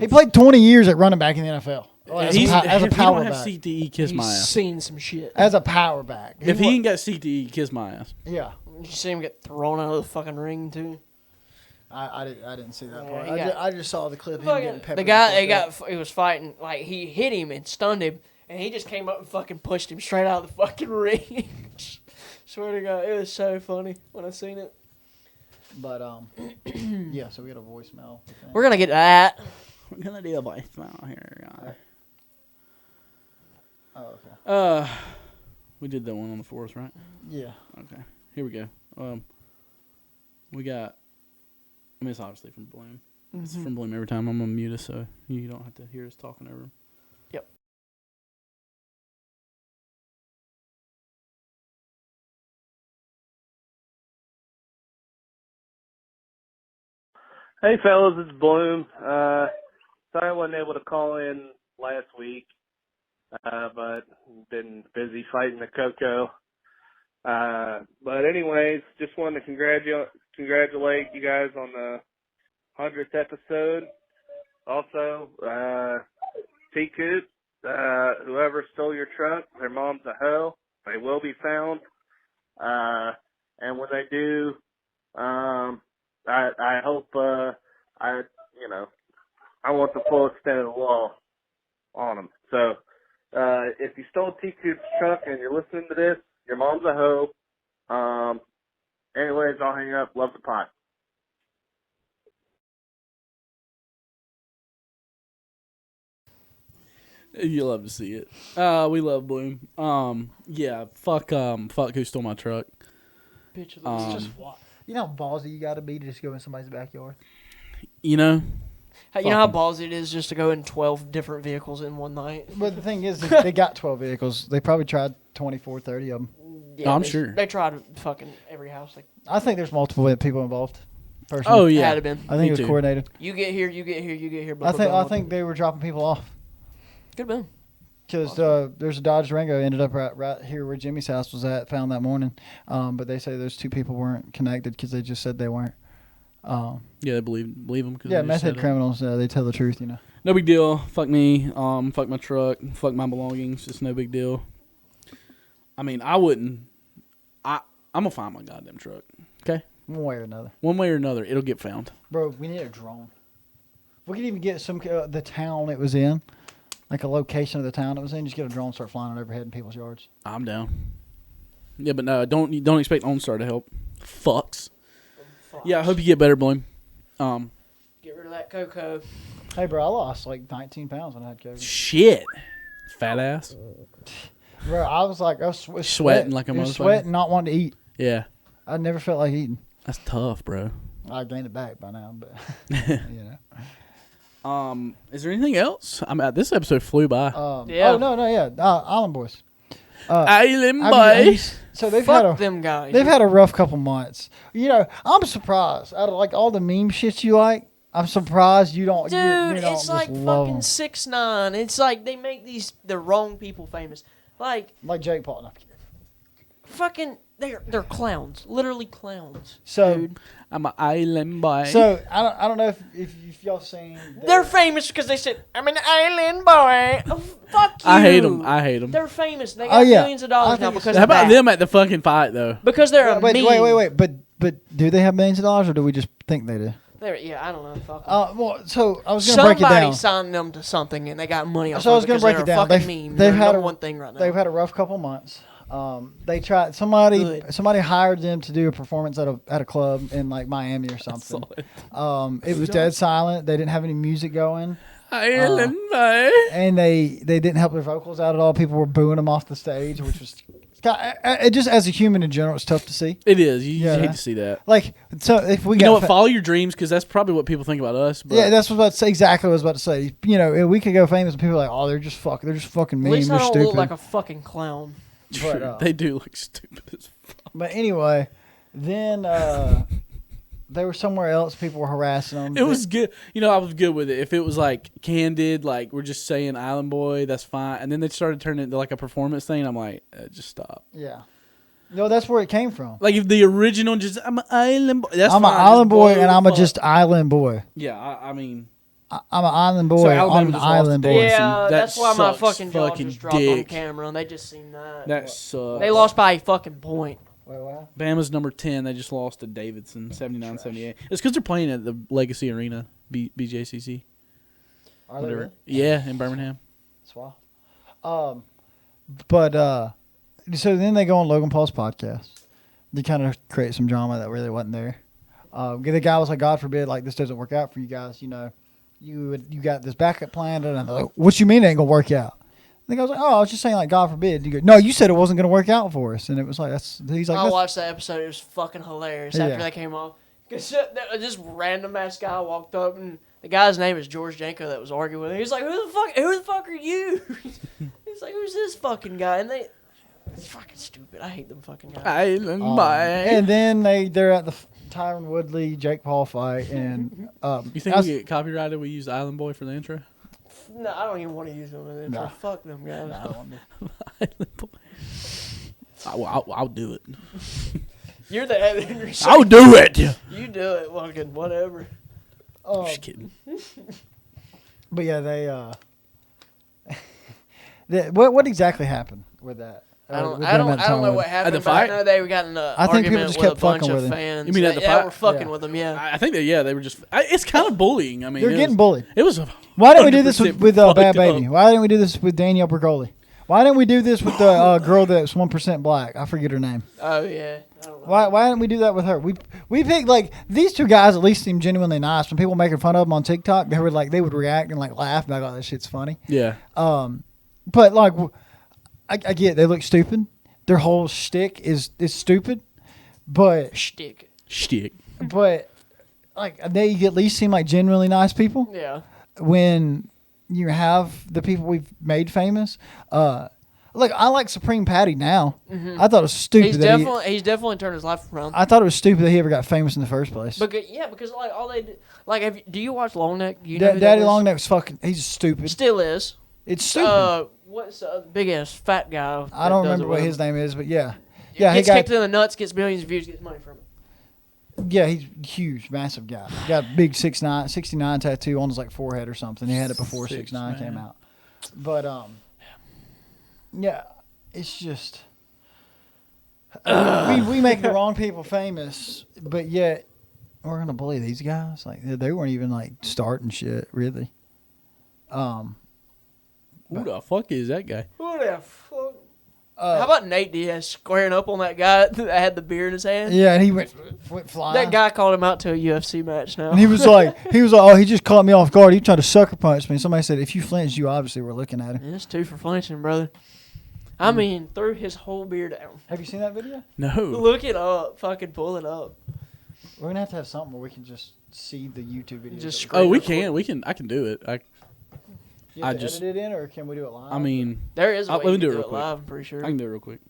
He played 20 years at running back in the NFL. As if a you power don't have back. CTE, kiss my He's ass. seen some shit. As a power back. If he ain't got CTE, kiss my ass. Yeah. Did you see him get thrown out of the fucking ring too? I didn't see that Yeah, part. I just saw the clip of him getting peppered. The guy he was fighting, like he hit him and stunned him, and he just came up and fucking pushed him straight out of the fucking ring. Swear to God, it was so funny when I seen it. But yeah. So we got a voicemail. We're gonna get to that. We're gonna do a voicemail here, guys. Oh, okay. We did that one on the 4th, right? Yeah. Okay. Here we go. We got. I mean, it's obviously from Bloom. It's from Bloom every time. I'm gonna mute us so you don't have to hear us talking over him. Yep. Hey fellas, it's Bloom. Sorry I wasn't able to call in last week, but been busy fighting the Coco. But anyways, just wanted to congratulate you guys on the 100th episode. Also, Tcoop, whoever stole your truck, their mom's a hoe. They will be found. And when they do, I hope, I want the full extent of the law on them. So, if you stole Tcoop's truck and you're listening to this, your mom's a hoe. Anyways, I'll hang up. Love the pot. You love to see it. We love Bloom. Yeah. Fuck who stole my truck. Bitch, It's just you know how ballsy you got to be to just go in somebody's backyard. You know. you know how ballsy it is just to go in 12 different vehicles in one night. But the thing is, they got 12 vehicles. They probably tried 24, 30 of them. Yeah, I'm sure they tried fucking every house. Like, I think there's multiple people involved. person. Oh yeah, Had to been. I think Me it was too. coordinated. You get here, you get here, you get here. I think they were dropping people off Could have been. because there's a Dodge Durango ended up right here where Jimmy's house was at. Found that morning, but they say those two people weren't connected because they just said they weren't. Yeah, they believe them. Yeah, meth head criminals. They tell the truth, you know. No big deal. Fuck me. Fuck my truck. Fuck my belongings. It's no big deal. I mean, I wouldn't. I'm gonna find my goddamn truck. Okay. One way or another. One way or another, it'll get found. Bro, we need a drone. We could even get the town it was in, like a location of the town it was in. Just get a drone, and start flying it overhead in people's yards. I'm down. Yeah, but no, don't expect OnStar to help. Fucks. Yeah, I hope you get better, Bloom. Get rid of that cocoa. Hey, bro, I lost like 19 pounds when I had COVID. Shit, fat ass. Bro, I was like, Sweating like a motherfucker. motherfucker. Sweating, not wanting to eat. Yeah, I never felt like eating. that's tough, bro. I gained it back by now, but you know. Is there anything else? This episode flew by. Yeah. Oh no, yeah. Island Boys. Island have you- Boys. So they've Fuck them guys. They've had a rough couple months. You know, I'm surprised. Out of like all the meme shit you like, I'm surprised you don't. Dude, you don't it's just like love fucking them. 6ix9ine. It's like they make the wrong people famous. Like Like Jake Paul. No. fucking, they're clowns, literally clowns. So, dude. I'm an island boy. so I don't know if y'all seen. They're famous because they said, "I'm an island boy." Oh, fuck you. I hate them. I hate them. They're famous. They got yeah. millions of I dollars think now it's- because How of about that. them at the fucking fight though? Because they're a Wait, meme. wait. But do they have millions of dollars, or do we just think they do? Yeah, I don't know. Fuck 'em. Well, so I was gonna break it Somebody down. signed them to something and they got money off So I of was it gonna 'cause break they're it down. a fucking meme. They've They're had number a one thing right now. They've had a rough couple months. They tried somebody Good. hired them to do a performance at a club in like Miami or something. Solid. It was dead silent. They didn't have any music going, Island boy. and they didn't help their vocals out at all. People were booing them off the stage, which was it just as a human in general, it's tough to see. It is. You Yeah. hate to see that. Like, so if we You got know what? Follow your dreams because that's probably what people think about us. But yeah, that's what I was about to say. Exactly what I was about to say. You know, a week ago, famous and people are like, oh, they're just fucking At mean. least They're I don't stupid. look like a fucking clown. true. but, They do look stupid as fuck. But anyway, then they were somewhere else. People were harassing them. It was good. You know, I was good with it. If it was like candid, like we're just saying Island Boy, that's fine. And then they started turning it into like a performance thing. I'm like, just stop. Yeah. No, that's where it came from. Like if the original just I'm an island boy. That's I'm an fine, island just boy, blow and the I'm a fuck. just island boy. Yeah, I mean, I'm an island boy. So I'm Alabama an just lost island to boy. Diaz. Yeah, That that's why my sucks, fucking jaw fucking just dropped on dick. camera and they just seen that. that sucks. They lost by a fucking point. Wait, what? Bama's number 10. They just lost to Davidson, 79-78. It's because they're playing at the Legacy Arena, BJCC. Are they Whatever. really? Yeah, in Birmingham. That's wild. But so then they go on Logan Paul's podcast. They kind of create some drama that really wasn't there. The guy was like, God forbid, like this doesn't work out for you guys. You know, you got this backup plan, and I'm like, what you mean it ain't gonna work out? And the guy was like, oh, I was just saying, like, God forbid. You go, no, you said it wasn't gonna work out for us, and it was like he's like, I that's, watched that episode. It was fucking hilarious Yeah. after they came off. Cause this random ass guy walked up and the guy's name is George Janko that was arguing with him. He's like, who the fuck are you? He's like, who's this fucking guy? And it's fucking stupid. I hate them fucking guys. Island Boy. and then they're at the Tyron Woodley Jake Paul fight, and You think we get copyrighted? We use Island Boy for the intro. No, I don't even want to use them in the intro. Nah. Fuck them guys. Island Boy. I'll do it. You're the editor. So I'll do it. you do it. Fucking whatever. Just kidding. But yeah, what exactly happened with that? I don't With them at know Tyron what happened. the but I fight? know they got in an I think people argument just with kept a bunch fucking of with him. fans. You mean at the yeah, fight? were fucking Yeah. with them. Yeah. I think they were just. It's kind of bullying. I mean, They're it getting was- bullied. It was. Why didn't we do this 100% with fucked Bad Baby? up. Why didn't we do this with Danielle Bergoli? Why didn't we do this with the girl that's 1% black? I forget her name. Oh yeah. I don't know. Why didn't we do that with her? We picked like these two guys at least seem genuinely nice. When people making fun of them on TikTok, they would react and like laugh and like, oh, that shit's funny. Yeah. But like I get it, they look stupid. Their whole shtick is stupid, but Shtick. but like they at least seem like genuinely nice people. Yeah. When you have the people we've made famous, I Look, I like Supreme Patty now. I thought it was stupid. He's definitely turned his life around. I thought it was stupid that he ever got famous in the first place. Because like all they do, like, do you watch Long Neck? Do you know who that Daddy is? Long Neck was fucking. He's stupid. Still is. It's stupid. What's the big ass fat guy? I don't remember what his name is, but yeah, he gets got kicked in the nuts, gets millions of views, gets money from it. Yeah, he's huge, massive guy. He got a big 69 tattoo on his like forehead or something. He had it before 6ix9ine came out. But yeah, it's just we make the wrong people famous, but yet we're gonna bully these guys. Like they weren't even like starting shit really. Who the fuck is that guy? Who the fuck? How about Nate Diaz squaring up on that guy that had the beer in his hand? Yeah, and he went flying. That guy called him out to a UFC match now. And he was like, oh, he just caught me off guard. He tried to sucker punch me. Somebody said, if you flinch, you obviously were looking at him. It's 2 for flinching, brother. I mean, threw his whole beer down. Have you seen that video? No. Look it up. Fucking pull it up. We're gonna have to have something where we can just see the YouTube video. Just Oh, we can. I can do it. You have I to just- edit it in, or can we do it live? I mean, There is a way let me to do it do real it quick. live, I'm pretty sure. I can do it real quick.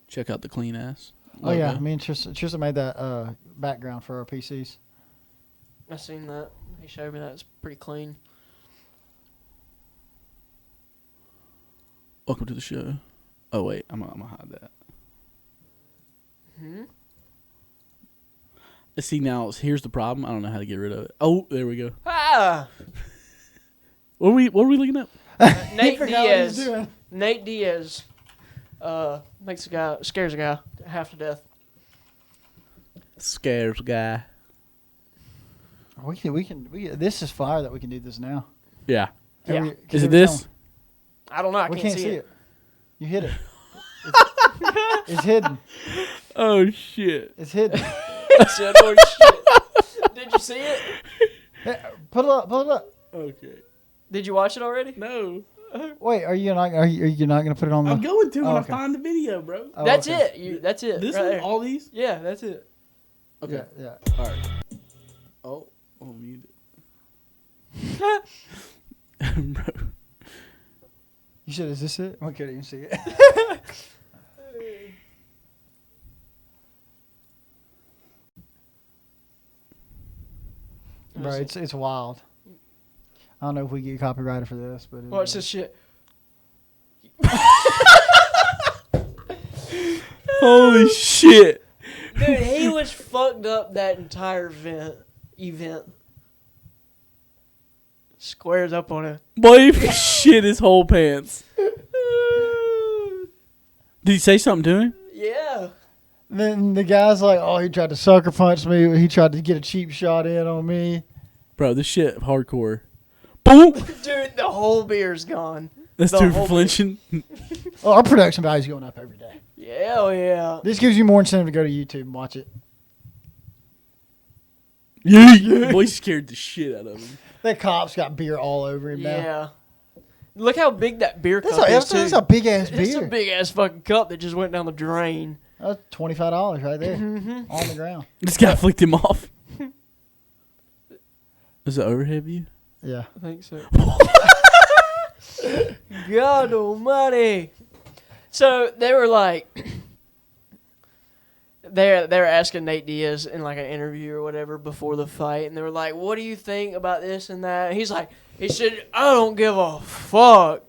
Check out the clean ass. Oh yeah, logo. me and Tristan made that background for our PCs. I seen that. He showed me that. It's pretty clean. Welcome to the show. Oh wait, I'm gonna hide that. See now, here's the problem. I don't know how to get rid of it. Oh, there we go. Ah! What are we looking at? Nate forgot what he was Diaz. doing. Nate Diaz scares a guy half to death. Scares guy. We can. This is fire that we can do this now. Yeah. Yeah. Is it this? I don't know. I We can't can't see it. You hit it. It's hidden. Oh shit. It's hidden. Said, oh, shit. Did you see it? Hey, put it up. Put it up. Okay. Did you watch it already? No. Wait, are you not gonna put it on the? I'm going to when I okay. find the video, bro. Oh, That's okay. it. That's it. This right one, there. all these. Yeah, that's it. Okay. Yeah. All right. Oh, mute it. Bro. You said, is this it? I couldn't even see it. Bro, it's wild. I don't know if we get copyrighted for this, but Watch this shit. Holy shit. Dude, he was fucked up that entire event. Squares up on it. Boy, he shit his whole pants. Did he say something to him? Yeah. Then the guy's like, oh, he tried to sucker punch me. He tried to get a cheap shot in on me. Bro, this shit hardcore. Boom. Dude, the whole beer's gone. That's The 2 for whole flinching. Oh, our production value's going up every day. Yeah, oh yeah. This gives you more incentive to go to YouTube and watch it. Yeah. Boy scared the shit out of him. That cop's got beer all over him now. Yeah. Look how big that beer cup That's is, too. a big ass It's a beer. big ass fucking cup that just went down the drain. That's $25 right there on the ground. This guy flicked him off. Is it overhead view? Yeah. I think so. God almighty. So they were like, they were asking Nate Diaz in like an interview or whatever before the fight, and they were like, "What do you think about this and that?" And he said, "I don't give a fuck.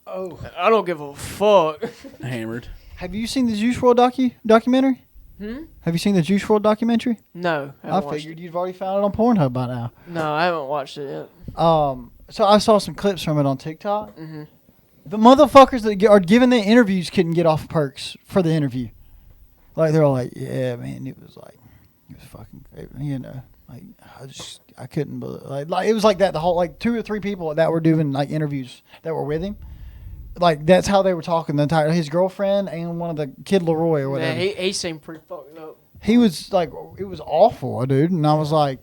Oh. I don't give a fuck." Hammered. Have you seen the Juice WRLD documentary? Have you seen the Juice WRLD documentary? No, I figured you've already found it on Pornhub by now. No, I haven't watched it yet. So I saw some clips from it on TikTok. Mm-hmm. The motherfuckers that are giving the interviews couldn't get off perks for the interview. Like they're all like, "Yeah, man, it was fucking, you know, like I couldn't believe, like it was like that. The whole like 2 or 3 people that were doing like interviews that were with him, like that's how they were talking the entire. His girlfriend and one of the kid Leroy or whatever. Yeah, he seemed pretty fucked up. He was like, it was awful, dude. And I was like,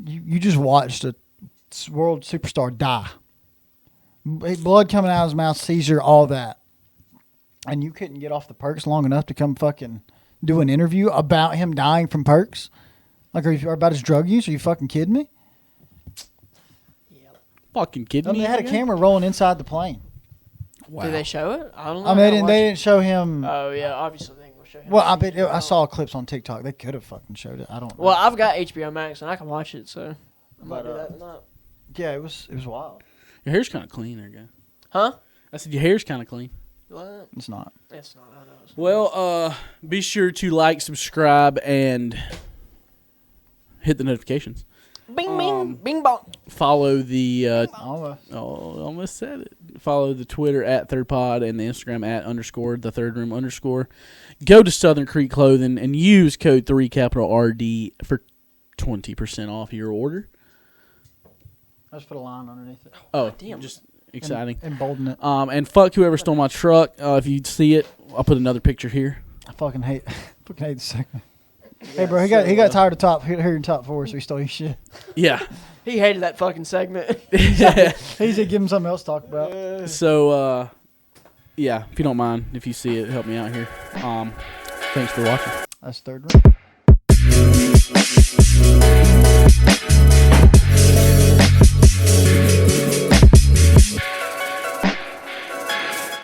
you just watched a world superstar die. Blood coming out of his mouth, seizure, all that. And you couldn't get off the perks long enough to come fucking do an interview about him dying from perks? Like, or about his drug use? Are you fucking kidding me? Fucking kidding I mean, me? they had a camera rolling inside the plane. Wow. Did they show it? I don't know. I mean, they didn't show him. Oh yeah, obviously they ain't gonna show him. Well, I saw clips on TikTok. They could have fucking showed it. I don't know. Well, I've got HBO Max and I can watch it, so I might But, do that tonight. yeah, it was wild. Your hair's kind of clean there, guy. Huh? I said your hair's kind of clean. What? It's not. It's not. I know. It's not. Well, be sure to like, subscribe, and hit the notifications. Bing bing bing bong. Follow the Almost. almost said it. Follow the Twitter at thirdpod and the Instagram at _ the third room _ Go to Southern Creek Clothing and use code 3RD for 20% off your order. I just put a line underneath it. Oh, damn. just exciting. Embolden it. And fuck whoever stole my truck. If you see it, I'll put another picture here. I fucking hate the segment. Hey, bro, he got tired of hearing top four, so he stole your shit. Yeah. He hated that fucking segment. He said give him something else to talk about. So, yeah, if you don't mind, if you see it, help me out here. Thanks for watching. That's third room.